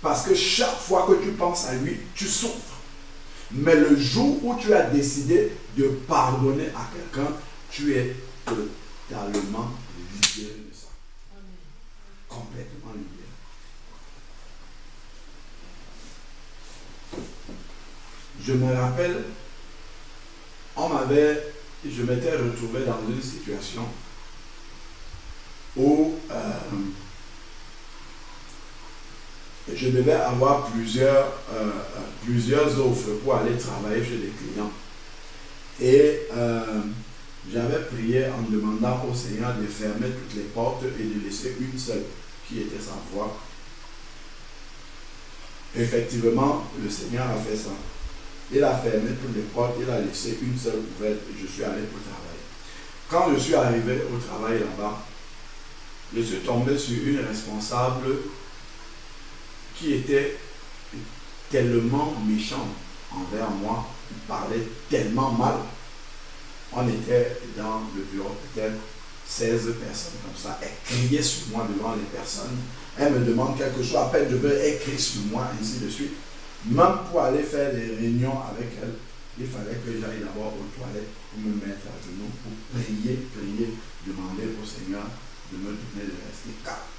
Parce que chaque fois que tu penses à lui, tu souffres. Mais le jour où tu as décidé de pardonner à quelqu'un, tu es totalement libéré de ça. Amen. Complètement libéré. Je me rappelle, je m'étais retrouvé dans une situation où je devais avoir plusieurs offres pour aller travailler chez des clients. Et j'avais prié en demandant au Seigneur de fermer toutes les portes et de laisser une seule qui était sa voix. Effectivement, le Seigneur a fait ça. Il a fermé toutes les portes, il a laissé une seule ouverte et je suis allé pour travailler. Quand je suis arrivé au travail là-bas, je suis tombé sur une responsable qui était tellement méchante envers moi, il parlait tellement mal. On était dans le bureau, peut-être 16 personnes comme ça. Elle criait sur moi devant les personnes. Elle me demande quelque chose, à peine je veux écrire sur moi, ainsi de suite. Même pour aller faire des réunions avec elle, il fallait que j'aille d'abord aux toilettes pour me mettre à genoux, pour prier, demander au Seigneur de me donner de rester calme.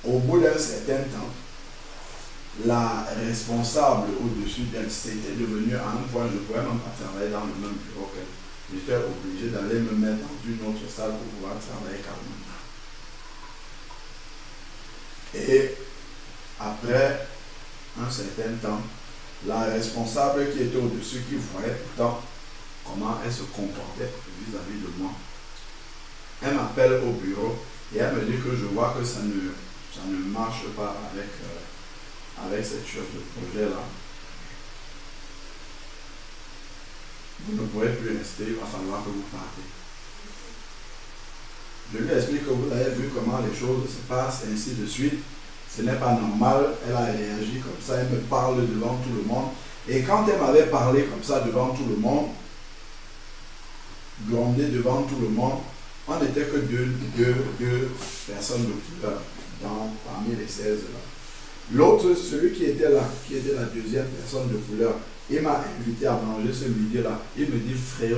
Au bout d'un certain temps, la responsable au-dessus d'elle s'était devenue à un point, je ne pouvais même pas travailler dans le même bureau qu'elle. J'étais obligé d'aller me mettre dans une autre salle pour pouvoir travailler calmement. Et après un certain temps, la responsable qui était au-dessus, qui voyait pourtant comment elle se comportait vis-à-vis de moi, elle m'appelle au bureau et elle me dit que je vois que ça ne marche pas avec cette chose de projet-là. vous ne pourrez plus rester, il va falloir que vous partez. Je lui explique que vous avez vu comment les choses se passent, et ainsi de suite. Ce n'est pas normal, elle a réagi comme ça, elle me parle devant tout le monde. Et quand elle m'avait parlé comme ça devant tout le monde, grondé devant tout le monde, on n'était que deux personnes de couleur parmi les 16 là. L'autre, celui qui était là, qui était la deuxième personne de couleur, il m'a invité à manger ce midi-là. Il me dit, frère,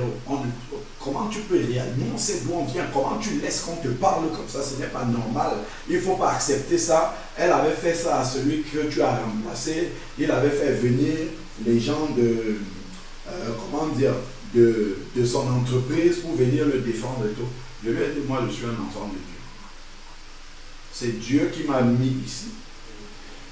comment tu peux réagir? Nous, on sait d'où on vient. Comment tu laisses qu'on te parle comme ça? Ce n'est pas normal. Il ne faut pas accepter ça. Elle avait fait ça à celui que tu as remplacé. Il avait fait venir les gens de, de son entreprise pour venir le défendre et tout. Je lui ai dit, moi, je suis un enfant de Dieu. C'est Dieu qui m'a mis ici.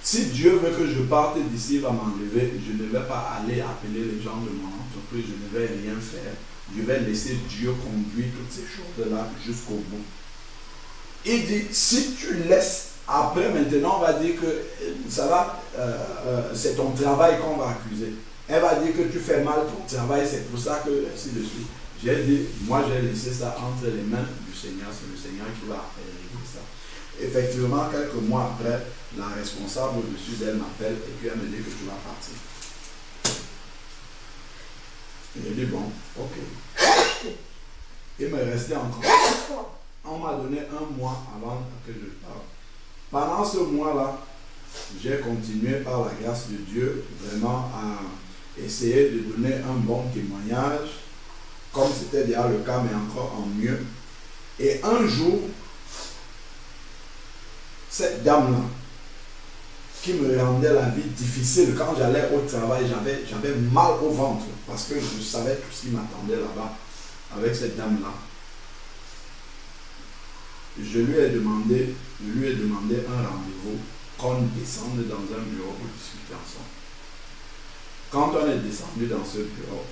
Si Dieu veut que je parte d'ici, il va m'enlever, je ne vais pas aller appeler les gens de mon entreprise, je ne vais rien faire. Je vais laisser Dieu conduire toutes ces choses-là jusqu'au bout. Il dit, si tu laisses, après maintenant, on va dire que ça va, c'est ton travail qu'on va accuser. Elle va dire que tu fais mal ton travail, c'est pour ça que, ainsi de suite. J'ai dit, moi j'ai laissé ça entre les mains du Seigneur, c'est le Seigneur qui va régler ça. Effectivement, quelques mois après, la responsable au-dessus d'elle m'appelle et puis elle me dit que tu vas partir. Et j'ai dit bon, ok. Il me restait encore. On m'a donné un mois avant que je parte. Pendant ce mois-là, j'ai continué par la grâce de Dieu vraiment à essayer de donner un bon témoignage, comme c'était déjà le cas, mais encore en mieux. Et un jour, cette dame-là, qui me rendait la vie difficile, quand j'allais au travail, j'avais mal au ventre, parce que je savais tout ce qui m'attendait là-bas, avec cette dame-là. Je lui ai demandé un rendez-vous, qu'on descende dans un bureau pour discuter ensemble. Quand on est descendu dans ce bureau,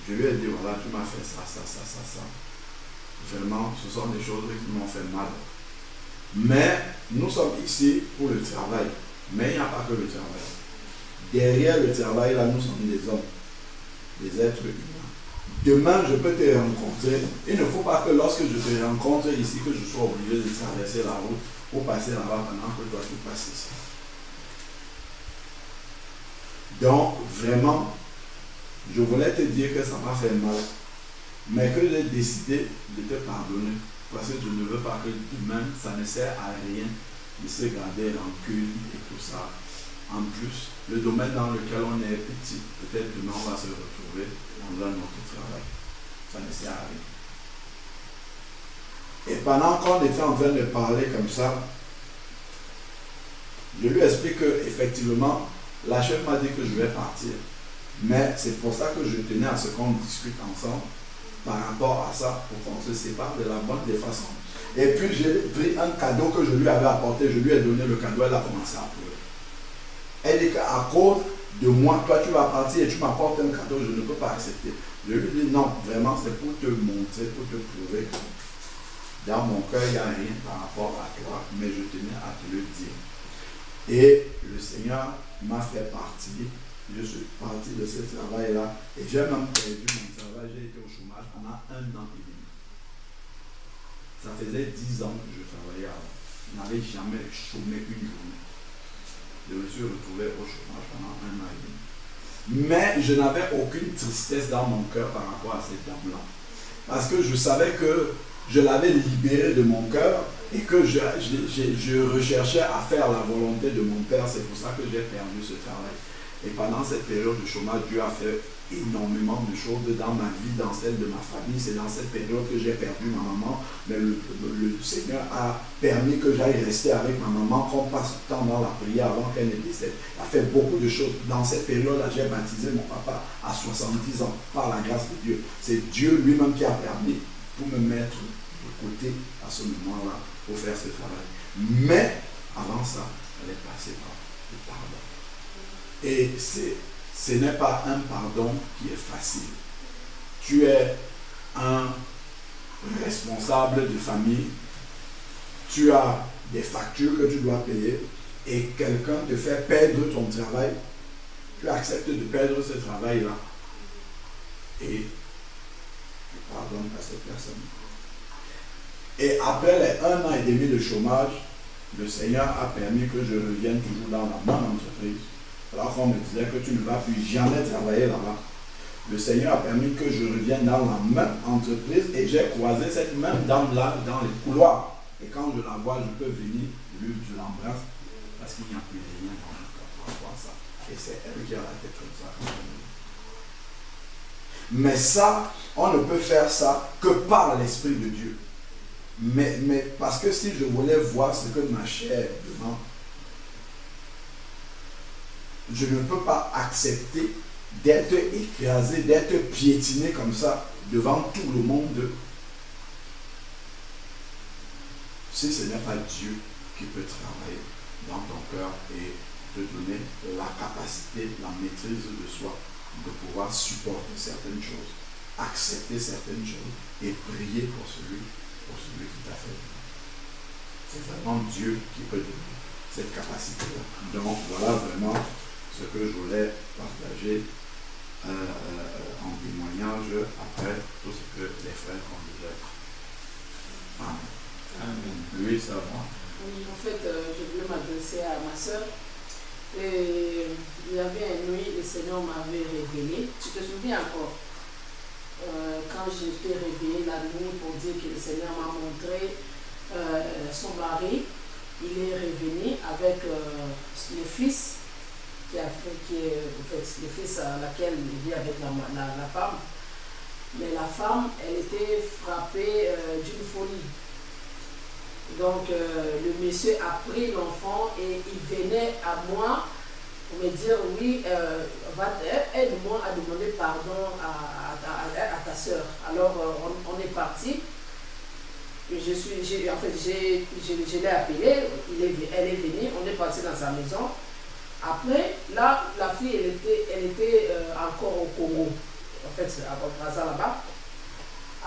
je lui ai dit, voilà, tu m'as fait ça. Vraiment, ce sont des choses qui m'ont fait mal. Mais nous sommes ici pour le travail. Mais il n'y a pas que le travail. Derrière le travail, là, nous sommes des hommes, des êtres humains. Demain, je peux te rencontrer. Il ne faut pas que lorsque je te rencontre ici, que je sois obligé de traverser la route pour passer là-bas pendant que toi tu passes ici. Donc, vraiment, je voulais te dire que ça m'a fait mal, mais que j'ai décidé de te pardonner. Parce que je ne veux pas que demain, ça ne sert à rien de se garder rancune et tout ça. En plus, le domaine dans lequel on est petit, peut-être demain on va se retrouver dans un autre travail. Ça ne sert à rien. Et pendant qu'on était en train de parler comme ça, je lui explique qu'effectivement, la chef m'a dit que je vais partir. Mais c'est pour ça que je tenais à ce qu'on discute ensemble par rapport à ça, pour qu'on se sépare de la bonne des façons. Et puis j'ai pris un cadeau que je lui avais apporté, je lui ai donné le cadeau, elle a commencé à pleurer. Elle dit qu'à cause de moi, toi tu vas partir et tu m'apportes un cadeau, je ne peux pas accepter. Je lui dis non, vraiment c'est pour te montrer, pour te prouver que dans mon cœur il n'y a rien par rapport à toi, mais je tenais à te le dire. Et le Seigneur m'a fait partir. Je suis parti de ce travail-là et j'ai même perdu mon travail. J'ai été au chômage pendant 1 an et demi. Ça faisait 10 ans que je travaillais avant. Je n'avais jamais chômé une journée. Je me suis retrouvé au chômage pendant 1 an et demi. Mais je n'avais aucune tristesse dans mon cœur par rapport à cette dame-là. Parce que je savais que je l'avais libérée de mon cœur et que je recherchais à faire la volonté de mon Père. C'est pour ça que j'ai perdu ce travail. Et pendant cette période de chômage, Dieu a fait énormément de choses dans ma vie, dans celle de ma famille. C'est dans cette période que j'ai perdu ma maman. Mais le Seigneur a permis que j'aille rester avec ma maman, qu'on passe du temps dans la prière avant qu'elle ne décède. Il a fait beaucoup de choses. Dans cette période-là, j'ai baptisé mon papa à 70 ans par la grâce de Dieu. C'est Dieu lui-même qui a permis pour me mettre de côté à ce moment-là pour faire ce travail. Mais avant ça, elle est passée par le pardon. Et ce n'est pas un pardon qui est facile. Tu es un responsable de famille, tu as des factures que tu dois payer et quelqu'un te fait perdre ton travail. Tu acceptes de perdre ce travail-là. et tu pardonnes à cette personne. Et après les 1 an et demi de chômage, le Seigneur a permis que je revienne toujours dans la même entreprise. Alors qu'on me disait que tu ne vas plus jamais travailler là-bas. Le Seigneur a permis que je revienne dans la même entreprise et j'ai croisé cette même dame-là dans les couloirs. Et quand je la vois, je peux venir, je l'embrasse parce qu'il n'y a plus rien dans mon corps pour avoir ça. Et c'est elle qui a la tête comme ça. Mais ça, on ne peut faire ça que par l'Esprit de Dieu. Mais parce que si je voulais voir ce que ma chair demande, je ne peux pas accepter d'être écrasé, d'être piétiné comme ça devant tout le monde. Si ce n'est pas Dieu qui peut travailler dans ton cœur et te donner la capacité, la maîtrise de soi, de pouvoir supporter certaines choses, accepter certaines choses et prier pour celui qui t'a fait. C'est vraiment Dieu qui peut donner cette capacité-là. Donc voilà vraiment ce que je voulais partager en témoignage après tout ce que les frères ont déjà dit. Amen. Amen. Oui, ça va. Oui, en fait, je voulais m'adresser à ma soeur. Et il y avait une nuit, le Seigneur m'avait révélé. Tu te souviens encore? Quand j'étais réveillée la nuit pour dire que le Seigneur m'a montré son mari, il est revenu avec le fils qui est en fait le fils à laquelle il vit avec la femme. Mais la femme, elle était frappée d'une folie. Donc le monsieur a pris l'enfant et il venait à moi pour me dire oui, aide-moi à demander pardon à ta soeur. Alors on est parti. Je l'ai appelée, elle est venue, on est parti dans sa maison. Après, là, la fille, elle était encore au Congo, en fait, à Brazzaville là-bas.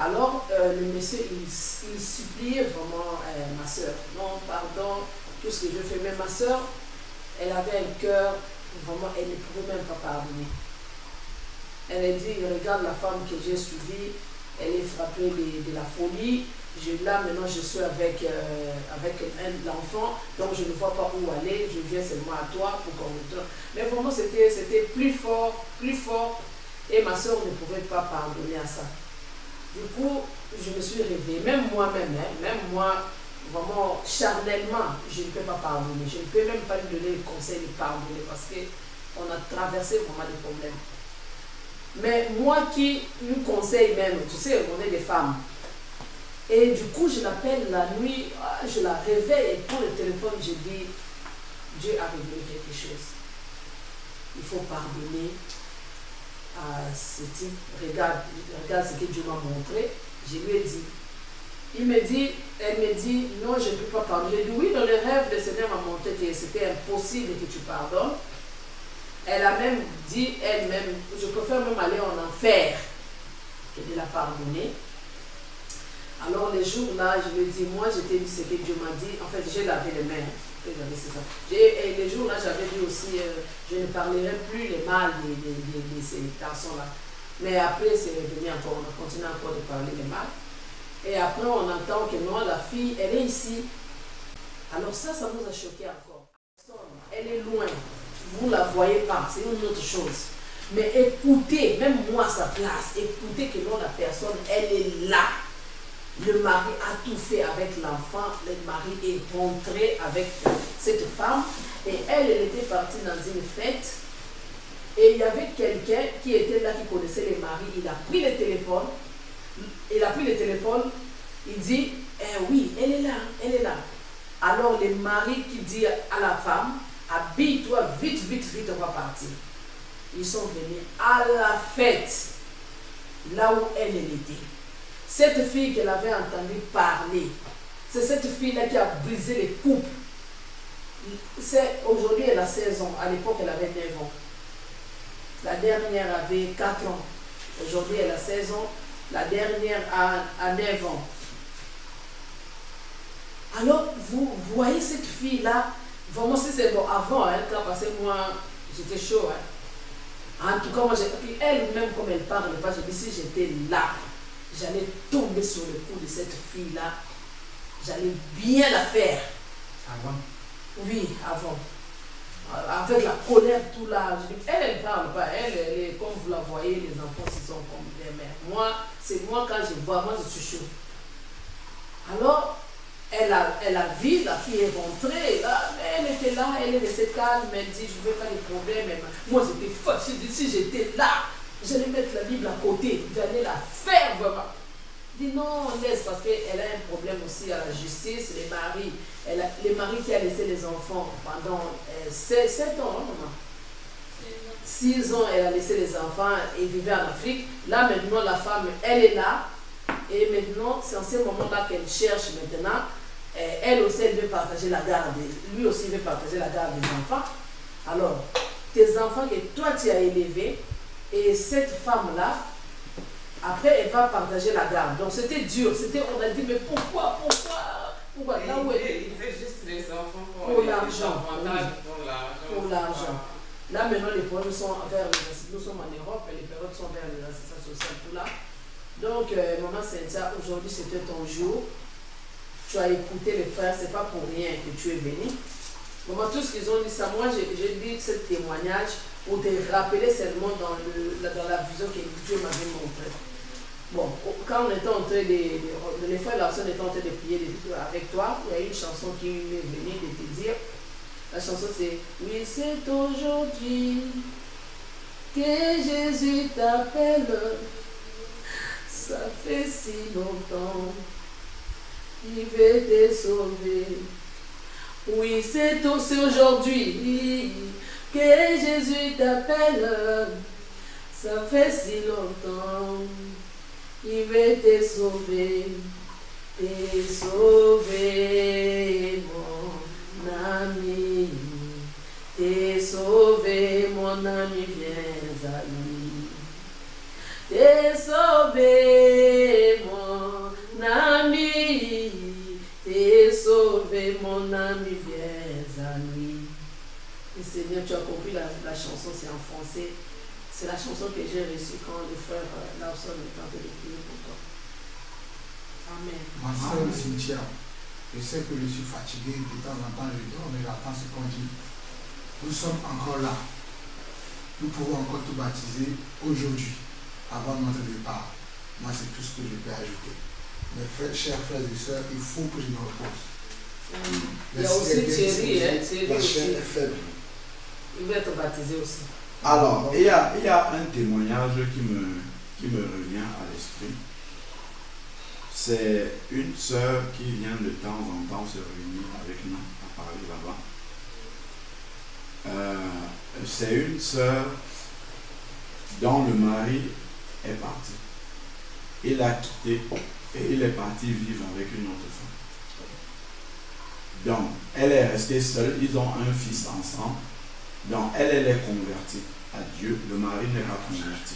Alors, le monsieur, il suppliait vraiment ma soeur. Non, pardon, tout ce que je fais. Mais ma soeur, elle avait un cœur, vraiment, elle ne pouvait même pas pardonner. Elle a dit, regarde la femme que j'ai suivie, elle est frappée de la folie. Là, maintenant, je suis avec l'enfant, donc je ne vois pas où aller, je viens seulement à toi pour qu'on me donne. Mais vraiment, c'était plus fort, et ma soeur ne pouvait pas pardonner à ça. Du coup, je me suis réveillée, même moi-même, même moi, vraiment charnellement, je ne peux pas pardonner. Je ne peux même pas lui donner le conseil de pardonner parce qu'on a traversé vraiment des problèmes. Mais moi qui lui conseille même, tu sais, on est des femmes. Et du coup, je l'appelle la nuit, je la réveille et prends le téléphone, je dis, Dieu a révélé quelque chose. Il faut pardonner à ce type. Regarde ce que Dieu m'a montré. Je lui ai dit. Elle me dit, non, je ne peux pas pardonner. J'ai dit, oui, dans le rêve, le Seigneur m'a montré que c'était impossible que tu pardonnes. Elle a même dit elle-même, je préfère même aller en enfer que de la pardonner. Alors les jours là, je lui ai dit, moi je t'ai dit ce que Dieu m'a dit. En fait, j'ai lavé les mains. Et les jours là, j'avais dit aussi, je ne parlerai plus les mal de ces garçons-là. Mais après, c'est revenu encore, on a continué encore de parler les mal. Et après, on entend que non, la fille, elle est ici. Alors ça nous a choqué encore. Elle est loin. Vous ne la voyez pas, c'est une autre chose. Mais écoutez, même moi à sa place, écoutez que non, la personne, elle est là. Le mari a tout fait avec l'enfant, le mari est rentré avec cette femme et elle était partie dans une fête et il y avait quelqu'un qui était là, qui connaissait le mari, il a pris le téléphone, il dit, oui, elle est là. Alors le mari qui dit à la femme, habille-toi, vite, on va partir. Ils sont venus à la fête, là où elle était. Cette fille qu'elle avait entendu parler, c'est cette fille-là qui a brisé les couples. Aujourd'hui, elle a 16 ans. À l'époque, elle avait 9 ans. La dernière avait 4 ans. Aujourd'hui, elle a 16 ans. La dernière a 9 ans. Alors, vous voyez cette fille-là, vraiment, si c'est bon, avant, parce que moi, j'étais chaud. En tout cas, moi, elle-même, comme elle parle pas, je dis, si j'étais là, j'allais tomber sur le cou de cette fille-là. J'allais bien la faire. Avant. Oui, avant. Avec la colère, tout là. Elle ne parle pas. Elle est, comme vous la voyez, les enfants, ils sont comme des mères. Moi, c'est moi, quand je vois, moi, je suis chaud. Alors, elle a vu, la fille est rentrée. Là, elle était là, elle est restée calme. Elle dit, je ne veux pas de problème. Moi, j'étais fâchée. Si j'étais là, j'allais mettre la Bible à côté. J'allais la faire vraiment. Je dis non, laisse, parce qu'elle a un problème aussi à la justice. Les maris qui a laissé les enfants pendant 7 ans, hein, maman? 6 ans, elle a laissé les enfants et vivait en Afrique. Là, maintenant, la femme, elle est là. Et maintenant, c'est en ce moment-là qu'elle cherche maintenant. Elle aussi, elle veut partager la garde. Lui aussi veut partager la garde des enfants. Alors, tes enfants que toi, tu as élevés, et cette femme-là, après, elle va partager la garde. Donc, c'était dur. On a dit, mais pourquoi là où il fait juste les enfants pour l'argent. Pour l'argent. Là, maintenant, les problèmes sont vers nous sommes en Europe et les périodes sont vers les assistants sociales, tout là. Donc, maman Cynthia, aujourd'hui, c'était ton jour. Tu as écouté les frères, c'est pas pour rien que tu es venu. Maman, tout ce qu'ils ont dit, ça, moi, j'ai dit ce témoignage pour te rappeler seulement dans la vision que Dieu m'avait montrée. Bon, quand on était en train les frères Larson étaient en train de prier avec toi, il y a une chanson qui m'est venue de te dire. La chanson c'est oui, c'est aujourd'hui que Jésus t'appelle. Ça fait si longtemps, il veut te sauver. Oui, c'est aujourd'hui que Jésus t'appelle. Ça fait si longtemps, il veut te sauver. Te sauver, mon ami. Te sauver, mon ami, viens à lui. Te sauver, mon ami. Te sauver, mon ami, viens à lui. Et Seigneur, tu as compris la chanson, c'est en français. C'est la chanson que j'ai reçue quand le frère Larson est en train de prier pour toi. Amen. Ma soeur Cynthia, je sais que je suis fatigué, de temps en temps je dors, mais j'attends ce qu'on dit. Nous sommes encore là. Nous pouvons encore tout baptiser aujourd'hui, avant notre départ. Moi, c'est tout ce que je peux ajouter. Mes frères, chers frères et sœurs, il faut que je me repose. Il y a aussi Thierry, la chair est faible. Il va être baptisé aussi. Alors, il y a un témoignage qui me revient à l'esprit. C'est une sœur qui vient de temps en temps se réunir avec nous à parler là-bas. C'est une sœur dont le mari est parti. Il a quitté et il est parti vivre avec une autre femme. Donc, elle est restée seule. Ils ont un fils ensemble. Donc, elle est convertie à Dieu. Le mari n'est pas converti.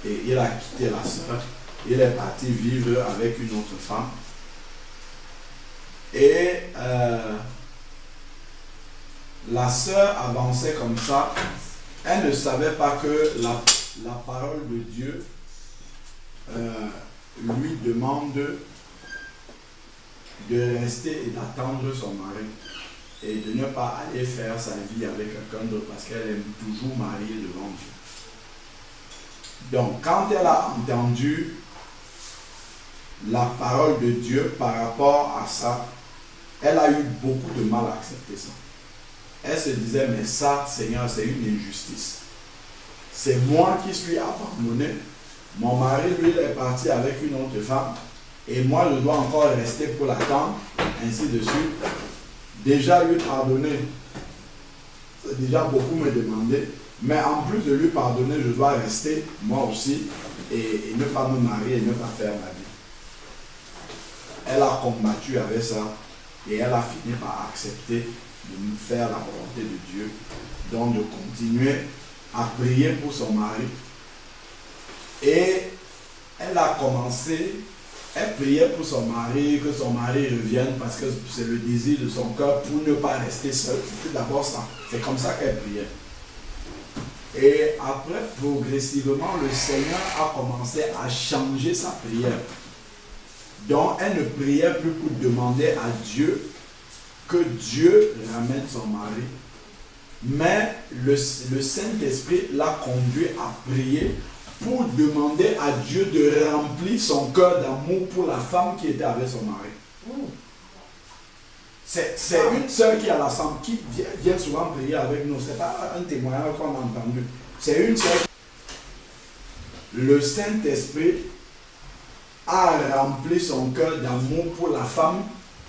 Et il a quitté la sœur. Il est parti vivre avec une autre femme. Et la sœur avançait comme ça. Elle ne savait pas que la parole de Dieu lui demande de rester et d'attendre son mari. Et de ne pas aller faire sa vie avec quelqu'un d'autre parce qu'elle est toujours mariée devant Dieu. Donc, quand elle a entendu la parole de Dieu par rapport à ça, elle a eu beaucoup de mal à accepter ça. Elle se disait, mais ça, Seigneur, c'est une injustice. C'est moi qui suis abandonné. Mon mari, lui, il est parti avec une autre femme. Et moi, je dois encore rester pour l'attendre, ainsi de suite. Déjà lui pardonner, c'est déjà beaucoup me demander, mais en plus de lui pardonner, je dois rester moi aussi et ne pas me marier et ne pas faire ma vie. Elle a combattu avec ça et elle a fini par accepter de faire la volonté de Dieu, donc de continuer à prier pour son mari. Et elle a commencé. Elle priait pour son mari, que son mari revienne parce que c'est le désir de son cœur pour ne pas rester seul. C'était d'abord ça. C'est comme ça qu'elle priait. Et après, progressivement, le Seigneur a commencé à changer sa prière. Donc, elle ne priait plus pour demander à Dieu que Dieu ramène son mari. Mais le Saint-Esprit l'a conduit à prier pour demander à Dieu de remplir son cœur d'amour pour la femme qui était avec son mari. C'est une sœur qui a la santé, qui vient souvent prier avec nous. Ce n'est pas un témoignage qu'on a entendu. C'est une sœur. Le Saint-Esprit a rempli son cœur d'amour pour la femme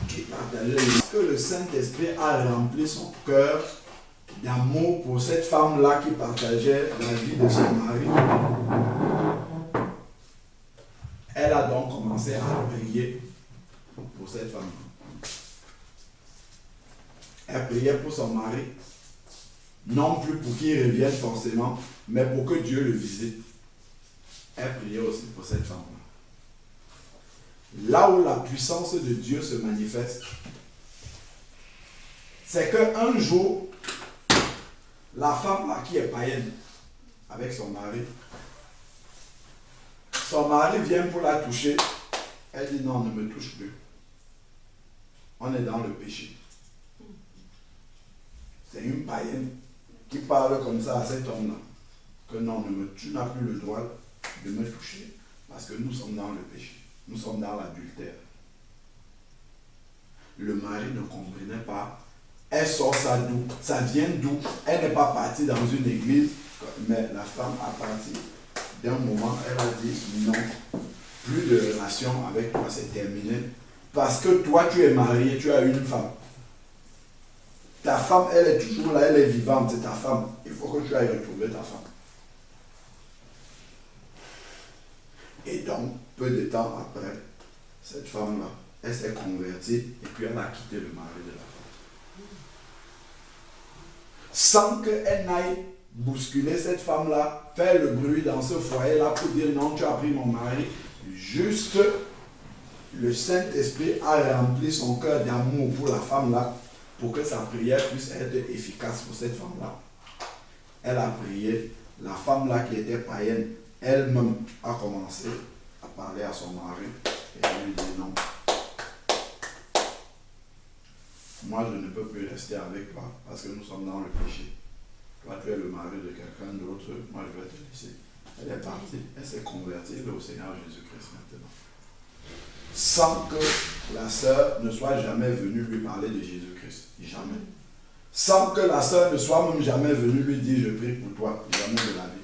qui partageait. Parce que le Saint-Esprit a rempli son cœur d'amour pour cette femme-là qui partageait la vie de son mari. Elle a donc commencé à prier pour cette femme. Elle priait pour son mari, non plus pour qu'il revienne forcément, mais pour que Dieu le visite. Elle priait aussi pour cette femme-là. Là où la puissance de Dieu se manifeste, c'est qu'un jour, la femme là qui est païenne avec son mari vient pour la toucher. Elle dit non, ne me touche plus. On est dans le péché. C'est une païenne qui parle comme ça à cet homme-là. Que non, tu n'as plus le droit de me toucher parce que nous sommes dans le péché. Nous sommes dans l'adultère. Le mari ne comprenait pas. Elle sort ça d'où? Ça vient d'où? Elle n'est pas partie dans une église, mais la femme a parti. D'un moment, elle a dit non, plus de relation avec toi, c'est terminé. Parce que toi, tu es marié, tu as une femme. Ta femme, elle est toujours là, elle est vivante, c'est ta femme. Il faut que tu ailles retrouver ta femme. Et donc, peu de temps après, cette femme-là, elle s'est convertie et puis elle a quitté le mari de la femme. Sans qu'elle n'aille bousculer cette femme-là, faire le bruit dans ce foyer-là pour dire non, tu as pris mon mari. Juste, le Saint-Esprit a rempli son cœur d'amour pour la femme-là, pour que sa prière puisse être efficace pour cette femme-là. Elle a prié, la femme-là qui était païenne, elle-même a commencé à parler à son mari et elle lui dit non. Moi, je ne peux plus rester avec toi parce que nous sommes dans le péché. Toi, tu es le mari de quelqu'un d'autre, moi, je vais te laisser. Elle est partie, elle s'est convertie au Seigneur Jésus-Christ maintenant. Sans que la sœur ne soit jamais venue lui parler de Jésus-Christ. Jamais. Sans que la sœur ne soit même jamais venue lui dire je prie pour toi, jamais de la vie.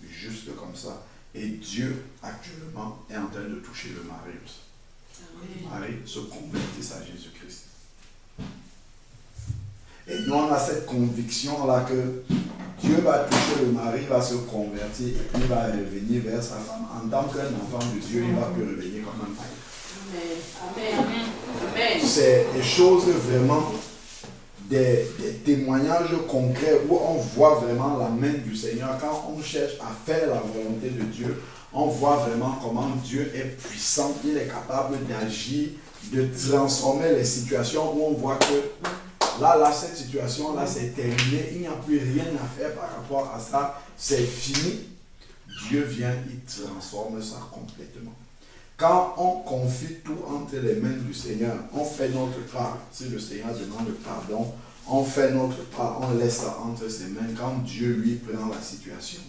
Juste comme ça. Et Dieu, actuellement, est en train de toucher le mari aussi. Le mari se convertisse à Jésus-Christ. Et nous, on a cette conviction-là que Dieu va toucher le mari, va se convertir et puis il va revenir vers sa femme. En tant qu'un enfant de Dieu, il ne va plus revenir comme un païen. Amen. Amen. C'est des choses vraiment, des témoignages concrets où on voit vraiment la main du Seigneur. Quand on cherche à faire la volonté de Dieu, on voit vraiment comment Dieu est puissant, il est capable d'agir, de transformer les situations où on voit que là, cette situation-là, c'est terminé, il n'y a plus rien à faire par rapport à ça, c'est fini. Dieu vient, il transforme ça complètement. Quand on confie tout entre les mains du Seigneur, on fait notre part. Si le Seigneur demande pardon, on fait notre part, on laisse ça entre ses mains. Quand Dieu lui prend la situation,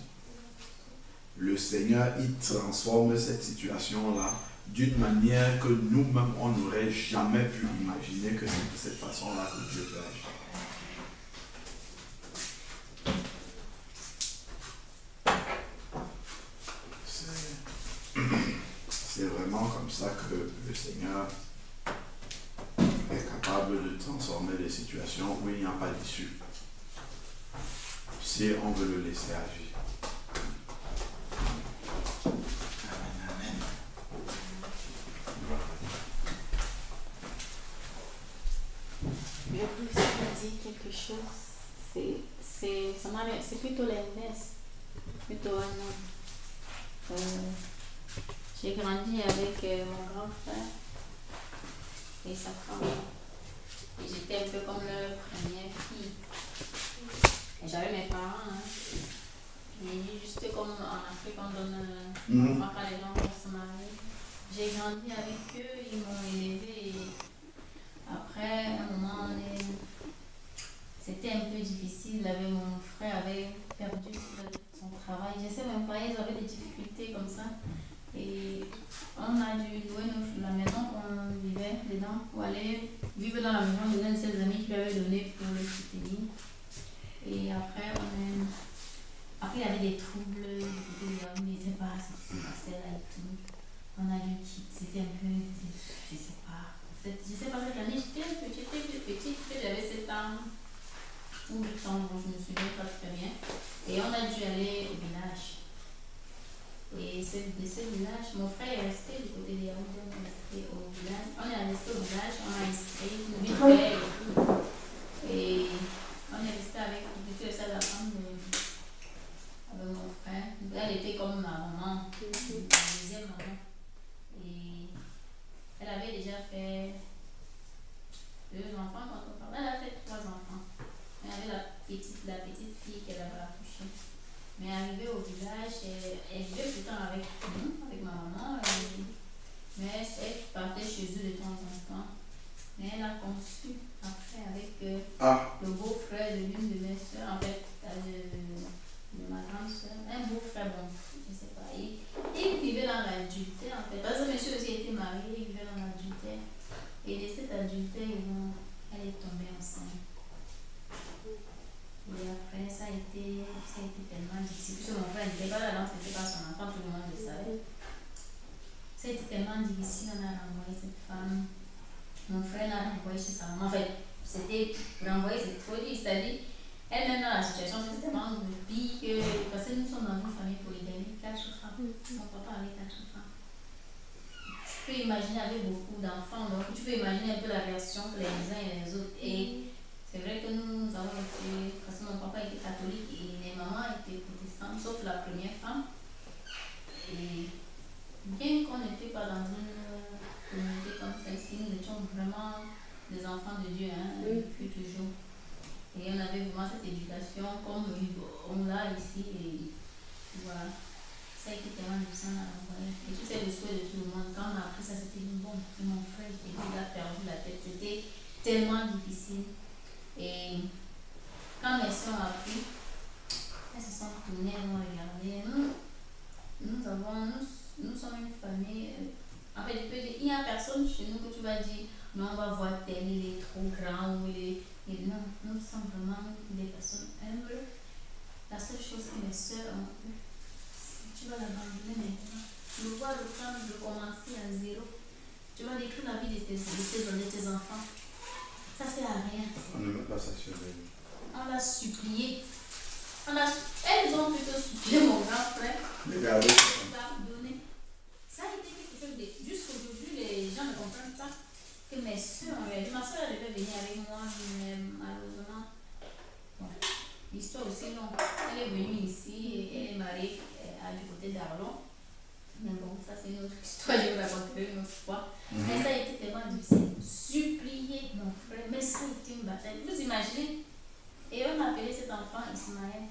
le Seigneur, il transforme cette situation-là d'une manière que nous-mêmes, on n'aurait jamais pu imaginer que c'est de cette façon-là que Dieu peut agir. C'est vraiment comme ça que le Seigneur est capable de transformer les situations où il n'y a pas d'issue. Si on veut le laisser agir. Je voulais dire quelque chose. C'est plutôt l'inverse. Plutôt un homme. J'ai grandi avec mon grand frère et sa femme. Et j'étais un peu comme leur première fille. Et j'avais mes parents. Et juste comme en Afrique, on donne un enfant quand les gens vont se marier. J'ai grandi avec eux, ils m'ont élevé. Et après, à un moment, c'était un peu difficile. Mon frère avait perdu son travail. Je ne sais même pas, ils avaient des difficultés comme ça. Et on a dû louer la maison qu'on vivait dedans pour aller vivre dans la maison de l'un de ses amis qui lui avait donné pour le soutenir. Et après, après, il y avait des troubles, on n'était pas ce qui se passait là et tout. On a dû quitter, c'était un peu, je sais pas cette année, j'étais petite, j'avais 7 ans ou 8 ans, je me souviens pas très bien. Et on a dû aller au village. Et de ce village, mon frère est resté du côté des Yaoundé, on est resté au village. On est resté au village, on a inscrit une vie de paix et tout. Et on est resté avec la seule femme avec mon frère. Elle était comme ma maman, ma deuxième maman. Et elle avait déjà fait 2 enfants quand on parlait. Elle a fait 3 enfants. Elle avait la petite fille qu'elle avait accouchée. Mais arrivée au village, elle vivait tout le temps avec nous, avec ma maman. Mais elle partait chez eux de temps en temps. Mais elle a conçu après avec le beau-frère de l'une de mes soeurs, en fait, de ma grande soeur. Un beau-frère, bon, je ne sais pas. Il vivait dans l'adultère, en fait. Parce que monsieur aussi était marié, il vivait dans l'adultère. Et de cet adultère, elle est tombée enceinte. Et après, ça a été tellement difficile. Puisque mon frère n'était pas là, donc c'était pas son enfant, tout le monde le savait. Ça a été tellement difficile, on a renvoyé cette femme. Mon frère l'a renvoyée chez sa maman. En fait, c'était renvoyer, c'est trop dur. C'est-à-dire, elle-même dans la situation, c'était tellement pire que. Parce que nous sommes dans une famille polygamique, 4 femmes. Mon papa avait 4 femmes. Tu peux imaginer avec beaucoup d'enfants, donc tu peux imaginer un peu la réaction que les uns et les autres. Et c'est vrai que nous avons été. Parce que mon papa était catholique et les mamans étaient protestantes, sauf la première femme. Et bien qu'on n'était pas dans une communauté comme celle-ci, nous étions vraiment des enfants de Dieu, depuis toujours. Et on avait vraiment cette éducation comme on l'a ici. Et voilà. Ça a été tellement difficile à envoyer. Et tout c'est le souhait de tout le monde. Quand on a appris ça, c'était une bombe. Et mon frère, il a perdu la tête. C'était tellement difficile. Et quand mes soeurs ont appris, elles se sont tournées, elles m'ont regardé. Nous sommes une famille. En fait, il n'y a personne chez nous que tu vas dire non, on va voir tel, il est trop grand. Non, nous sommes vraiment des personnes humbles. La seule chose que mes soeurs ont eu, tu vas l'abandonner maintenant. Tu vas le prendre, de commencer à zéro. Tu vas détruire la vie de tes enfants. Ça sert à rien. On ne met pas ça sur les... On l'a supplié. Elles ont plutôt supplié mon grand frère. Regardez. Pardonner. Ça a été quelque chose de... Jusqu'aujourd'hui, les gens ne comprennent pas que mes soeurs ont réagi. Ma soeur devait venir avec moi, mais malheureusement, bon, l'histoire aussi longue. Elle est venue ici et elle est mariée du côté d'Arlon. Mais bon, ça c'est une autre histoire, je vous raconterai une autre fois. Mais ça a été tellement difficile. Supplier mon frère, mais ça a été une bataille. Vous imaginez? Et on a appelé cet enfant Ismaël.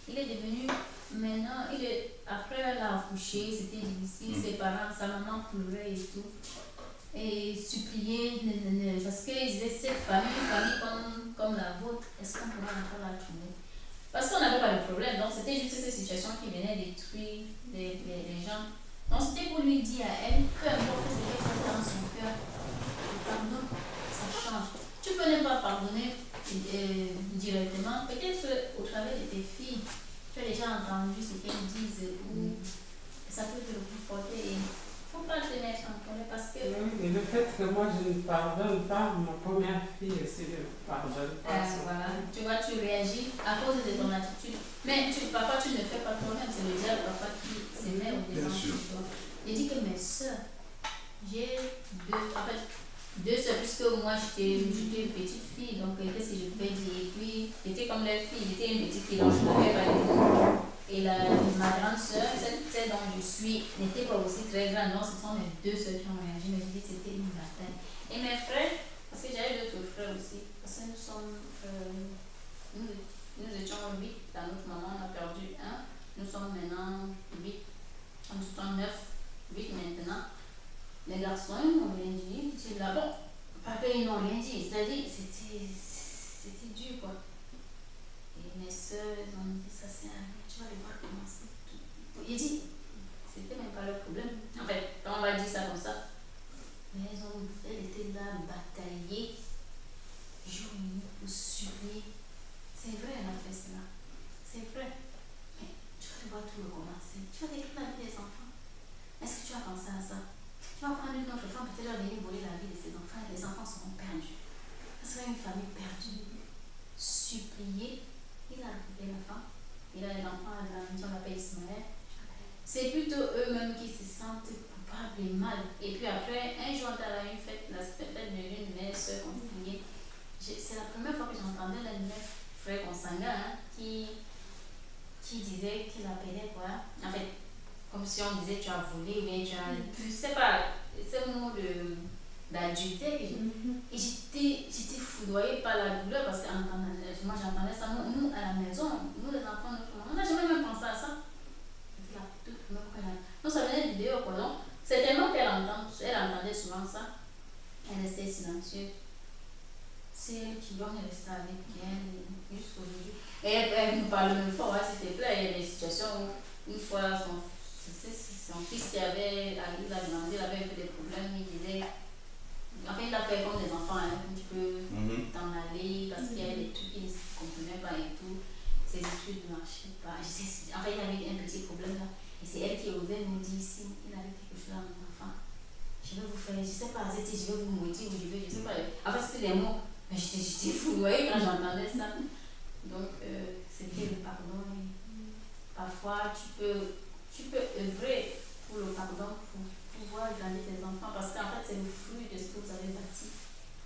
Il est devenu, maintenant, après elle a accouché, c'était difficile, ses parents, sa maman pleurait et tout. Et supplier, parce qu'ils disaient cette famille, une famille comme la vôtre, est-ce qu'on pourra encore la trouver? Parce qu'on n'avait pas de problème, donc c'était juste cette situation qui venait détruire les gens. Donc c'était pour lui dire à elle, peu importe ce qu'elle fait dans son cœur, le pardon, ça change. Tu peux ne pas pardonner directement, peut-être au travers de tes filles, tu as déjà entendu ce qu'elles disent, ou ça peut te conforter. Il ne faut pas te mettre en colère parce que... Oui, et le fait que moi je ne pardonne pas, ma première fille aussi ne pardonne pas. Voilà, tu vois, tu réagis à cause de ton attitude. Mais parfois tu ne fais pas toi-même, c'est le diable parfois qui se met au devant de toi. J'ai dit que mes soeurs, j'ai 2 soeurs, puisque moi j'étais une petite fille, donc qu'est-ce que je pouvais dire? Et puis j'étais comme leur fille, j'étais une petite fille, donc je ne pouvais pas dire. Et ma grande soeur, celle dont je suis, n'était pas aussi très grande. Donc, ce sont mes 2 soeurs qui ont réagi. Mais je dis que c'était une bataille. Et mes frères, parce que j'avais d'autres frères aussi, parce que nous sommes Nous étions 8 dans notre maman, on a perdu un. Nous sommes maintenant 8. Nous sommes 9, 8 maintenant. Les garçons, ils n'ont rien dit. C'est là, bon, pas qu'ils n'ont rien dit. C'est-à-dire, c'était dur, quoi. Et mes soeurs, elles ont dit, ça c'est un... Tu vas les voir commencer. J'ai dit, c'était même pas leur problème. En fait, quand on va dire ça comme ça, mais elles étaient là, bataillées, jour et nuit, pour supplier. C'est vrai, elle a fait cela. C'est vrai. Mais tu vas devoir tout recommencer. Tu vas détruire la vie des enfants. Est-ce que tu as pensé à ça? Tu vas prendre une autre femme, peut-être elle va venir voler la vie de ses enfants et les enfants seront perdus. Ça serait une famille perdue. Supplier. Il a récupéré la femme. Il a les enfants à la maison, on l'appelle Ismaël. C'est plutôt eux-mêmes qui se sentent coupables et mal. Et puis après, un jour, on a une fête, la fête de l'une de mes soeurs consanguines. C'est la première fois que j'entendais l'un de mes frères consanguins qui disait qu'il appelait quoi. En fait, comme si on disait tu as volé, mais tu as. Je sais pas, c'est un mot d'adultère. Et j'étais foudroyée par la douleur parce que moi j'entendais ça. Nous, à la maison, nous les enfants, on n'a jamais même pensé à ça. C'était la toute première fois qu'elle a. Donc ça venait du dehors, quoi. Donc, c'est tellement qu'elle entendait souvent ça. Elle restait silencieuse. C'est elle qui doit rester avec elle jusqu'aujourd'hui. Et elle nous parle une fois, ouais, s'il te plaît, il y a des situations où une fois son fils qui avait, il a demandé, il avait un peu des problèmes, il disait, en fait il a fait comme des enfants, hein, tu peux t'en aller parce qu'il y avait des trucs qu'il ne comprenait pas et tout, ses études ne marchaient pas. En fait il avait un petit problème là, et c'est elle qui osait nous dire si il avait quelque chose à mon enfant. Je vais vous faire, je sais pas, je vais vous maudire ou je sais pas. En fait c'était des mots. Mais j'étais foudroyée quand j'entendais ça. Donc, c'était le pardon. Parfois, tu peux œuvrer pour le pardon, pour pouvoir garder tes enfants. Parce qu'en fait, c'est le fruit de ce que vous avez bâti.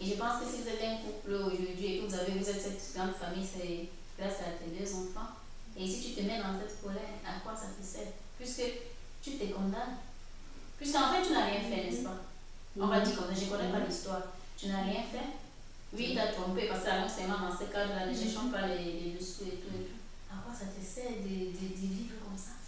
Et je pense que si vous êtes un couple aujourd'hui et que vous êtes cette grande famille, c'est grâce à tes 2 enfants. Et si tu te mets dans cette colère, à quoi ça te sert? Puisque tu te condamnes. Puisqu'en fait, tu n'as rien fait, n'est-ce pas? On va dire comme ça, je ne connais pas l'histoire. Tu n'as rien fait. Oui, il t'a trompé parce que l'enseignement dans ce cadre-là, ne cherchons pas les dessous et tout et tout. À quoi ça te sert de vivre comme ça?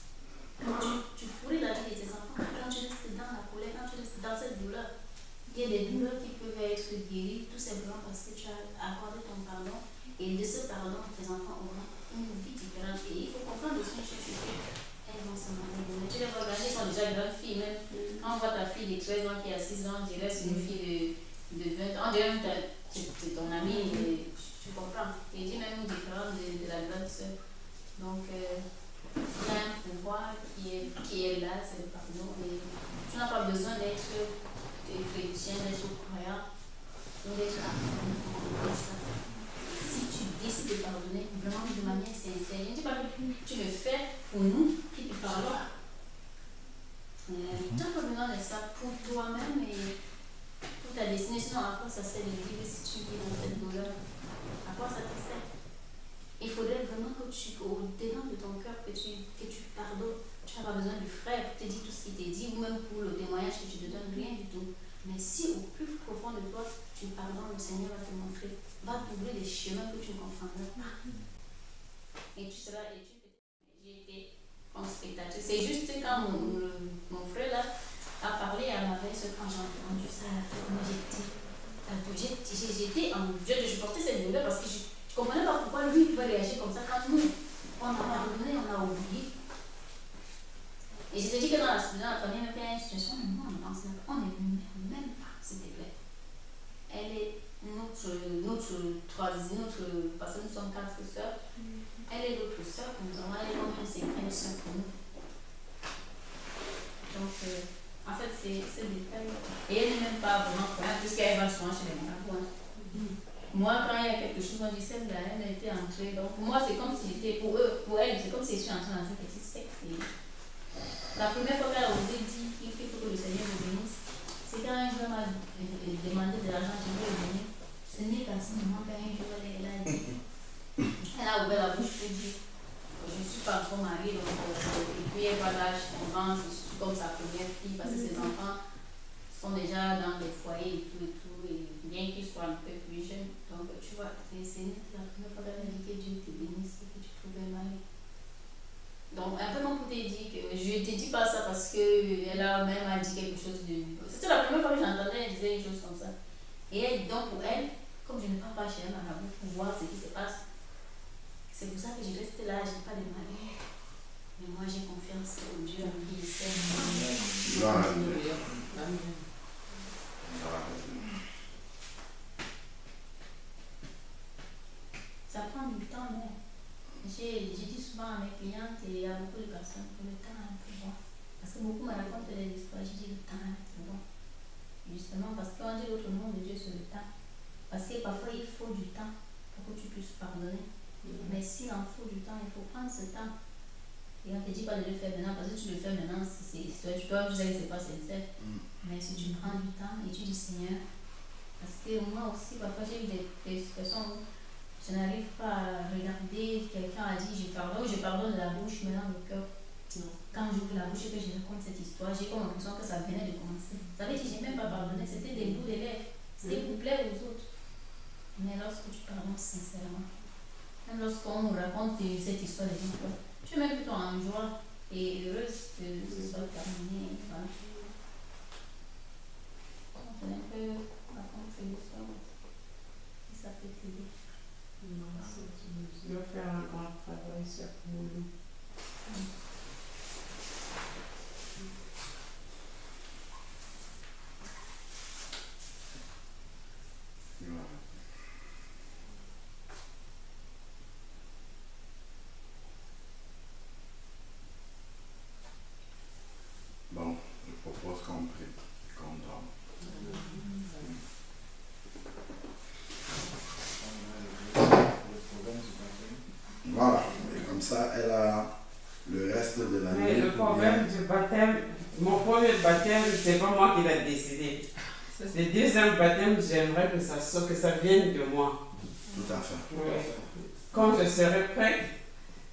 Quand tu pourris la vie de tes enfants, quand tu restes dans la colère, quand tu restes dans cette douleur, il y a des douleurs qui peuvent être guéries tout simplement parce que tu as accordé ton pardon et de ce pardon, tes enfants auront une vie différente. Et il faut comprendre aussi une chose, elles vont se marier. Tu les vois grandir, elles sont déjà grandes filles. Même quand on voit ta fille de 13 ans qui a 6 ans, on dirait c'est une fille de 20 ans. On dirait même c'est ton ami, tu comprends. Et il dit même différent de la grande sœur. Donc, il y a un pouvoir qui est là, c'est le pardon. Et tu n'as pas besoin d'être chrétien, d'être croyant, ou d'être affirmé. Si tu décides de pardonner vraiment de manière sincère, je ne dis pas que tu le fais pour nous qui te parlons. Tu n'as pas besoin de ça pour toi-même et pour ta destinée. Sinon, à quoi ça sert de vivre si tu vis dans cette douleur? À quoi ça te sert? Il faudrait vraiment que au-dedans de ton cœur, que tu pardonnes. Tu n'as pas besoin du frère pour te dire tout ce qu'il te dit, ou même pour le témoignage que tu te donnes, rien du tout. Mais si au plus profond de toi, tu pardonnes, le Seigneur va te montrer, va t'ouvrir des chemins que tu ne comprendras pas. Et tu seras, j'ai été comme spectatrice. C'est juste quand mon frère là a parlé à ma belle-sœur, quand j'ai entendu ça, moi j'étais en Dieu, je portais cette douleur parce que je ne comprenais pas pourquoi lui il pouvait réagir comme ça quand nous, on a pardonné, on a oublié. Et je te dis que dans la famille, même il y a une situation, nous on pense même, on n'est même pas, s'il te plaît. Elle est notre troisième, parce que nous sommes 4 sœurs, elle est notre sœur pour nous, elle est comme une 5e sœur pour nous. Donc, en fait, c'est des détail. Et elle n'est même pas vraiment croyante, puisqu'elle va souvent chez les marabouts. Moi, quand il y a quelque chose, on dit celle-là, elle a été entrée. Donc, pour moi, c'est comme si j'étais, pour elle, c'est comme si je suis entrée dans une petite secte. La première fois qu'elle a osé dire qu'il faut que le Seigneur me bénisse, c'est quand un jour m'a demandé de l'argent, je veux le bénir. Ce n'est qu'à ce moment qu'un jour elle a dit, elle a ouvert la bouche pour dire, je ne suis pas encore mariée, donc, et puis elle va l'âge, on pense, comme sa première fille, parce que ses enfants sont déjà dans des foyers et tout, et bien qu'il soit un peu plus jeune. Donc, tu vois, c'est la première fois qu'elle m'a dit que Dieu te bénisse et que tu trouves un mari. Donc, un peu comme pour te dire que je te dis pas ça parce qu'elle a même dit quelque chose de lui. C'était la première fois que j'entendais, elle disait une chose comme ça. Et elle, donc pour elle, comme je ne pars pas chez un marabout pour voir ce qui se passe, c'est pour ça que je reste là, je n'ai pas de mari. Mais moi, j'ai confiance au Dieu en qui je sais. Ça prend du temps, mais j'ai dit souvent à mes clientes, et il y a beaucoup de personnes pour le temps un peu bon. Parce que beaucoup me racontent des histoires, j'ai dit le temps un peu bon. Justement, parce qu'on dit l'autre nom de Dieu sur le temps. Parce que parfois il faut du temps pour que tu puisses pardonner. Mais s'il en faut du temps, il faut prendre ce temps. Et on ne te dit pas de le faire maintenant, parce que tu le fais maintenant, tu dois dire que ce n'est pas sincère. Mais si tu prends du temps et tu dis Seigneur, parce que moi aussi, parfois j'ai eu des situations où je n'arrive pas à regarder, quelqu'un a dit je pardonne de la bouche, maintenant le cœur. Quand j'ouvre la bouche et que je raconte cette histoire, j'ai comme l'impression que ça venait de commencer. Ça veut dire que je n'ai même pas pardonné, c'était des bouts de lèvres. C'était pour plaire aux autres. Mais lorsque tu pardonnes sincèrement, même lorsqu'on nous raconte cette histoire de ton cœur, tu es même plutôt en joie et heureuse que ce soit terminé. Voilà. Donc, c'est un peu raconter l'histoire. Et ça peut t'aider. Je vais faire un grand travail sur nous. Bon, je propose qu'on prie, qu'on dorme. Voilà, et comme ça, elle a le reste de l'année. Mais le problème du baptême, mon premier baptême, c'est pas moi qui l'ai décidé. Le deuxième baptême, j'aimerais que ça vienne de moi. Tout à fait. Ouais. Quand je serai prête,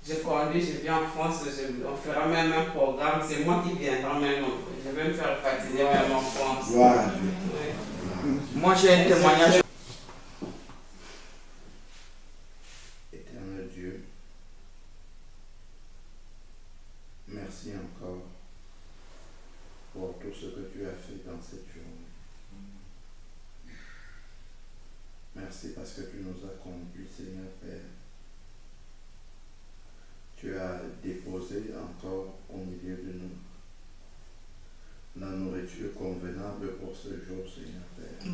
je conduis, je viens en France, on fera même un programme, c'est moi qui viendrai même. Je vais me faire baptiser même en France. Voilà. Ouais. Moi, j'ai un témoignage. Éternel Dieu, merci encore pour tout ce que tu as fait dans cette journée. Merci parce que tu nous as conduits, Seigneur Père. Tu as déposé encore au milieu de nous la nourriture convenable pour ce jour, Seigneur Père.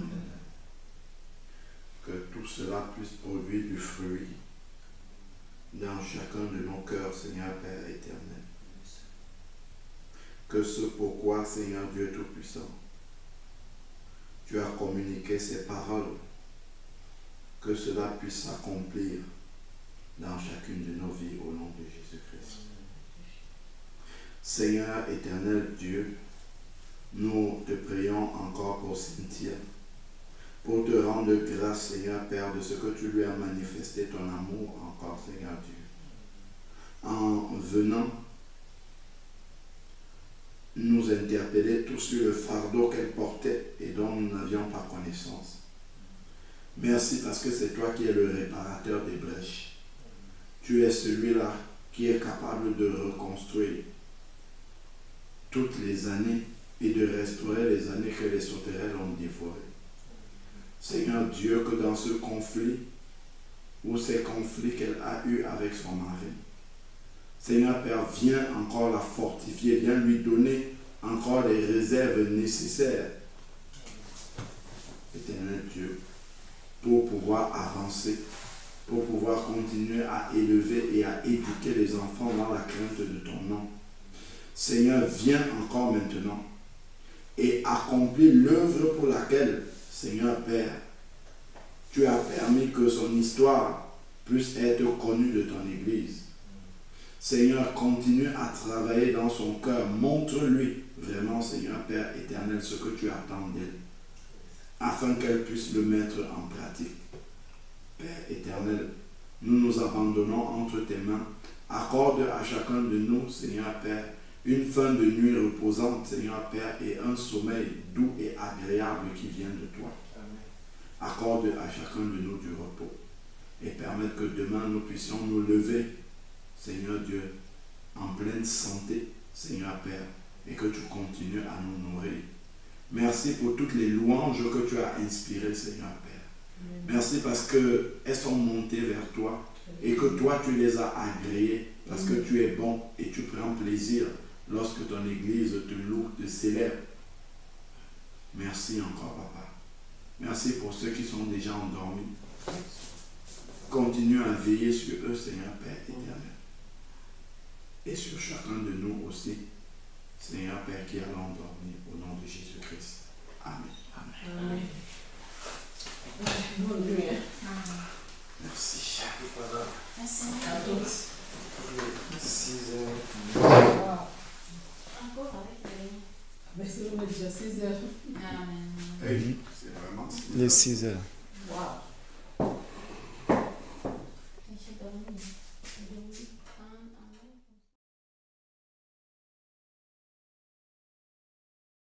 Que tout cela puisse produire du fruit dans chacun de nos cœurs, Seigneur Père éternel. Que ce pourquoi, Seigneur Dieu Tout-Puissant, tu as communiqué ces paroles, que cela puisse s'accomplir dans chacune de nos vies au nom de Jésus-Christ. Seigneur éternel Dieu, nous te prions encore pour Cynthia, pour te rendre grâce, Seigneur Père, de ce que tu lui as manifesté ton amour encore, Seigneur Dieu. En venant nous interpeller tous sur le fardeau qu'elle portait et dont nous n'avions pas connaissance. Merci parce que c'est toi qui es le réparateur des brèches. Tu es celui-là qui est capable de reconstruire toutes les années et de restaurer les années que les sauterelles ont dévorées. Seigneur Dieu, que dans ce conflit, ou ces conflits qu'elle a eus avec son mari, Seigneur Père, viens encore la fortifier, viens lui donner encore les réserves nécessaires, Éternel Dieu, pour pouvoir avancer, pour pouvoir continuer à élever et à éduquer les enfants dans la crainte de ton nom. Seigneur, viens encore maintenant et accomplis l'œuvre pour laquelle, Seigneur Père, tu as permis que son histoire puisse être connue de ton Église. Seigneur, continue à travailler dans son cœur. Montre-lui vraiment, Seigneur Père éternel, ce que tu attends d'elle, afin qu'elle puisse le mettre en pratique. Père éternel, nous nous abandonnons entre tes mains. Accorde à chacun de nous, Seigneur Père, une fin de nuit reposante, Seigneur Père, et un sommeil doux et agréable qui vient de toi. accorde à chacun de nous du repos et permette que demain nous puissions nous lever, Seigneur Dieu, en pleine santé, Seigneur Père, et que tu continues à nous nourrir. Merci pour toutes les louanges que tu as inspirées, Seigneur Père. Merci parce qu'elles sont montées vers toi et que toi tu les as agréées parce que tu es bon et tu prends plaisir lorsque ton Église te loue, te célèbre. Merci encore, Papa. Merci pour ceux qui sont déjà endormis. Continue à veiller sur eux, Seigneur Père éternel. Et sur chacun de nous aussi, Seigneur Père qui allons endormir au nom de Jésus-Christ. Amen. Amen. Bonne nuit. Merci. Merci. À tous. 6 heures. Encore avec les... Mais c'est déjà 6 heures. Amen. Hey, c'est vraiment... Les 6 heures. Wow. J'ai dormi.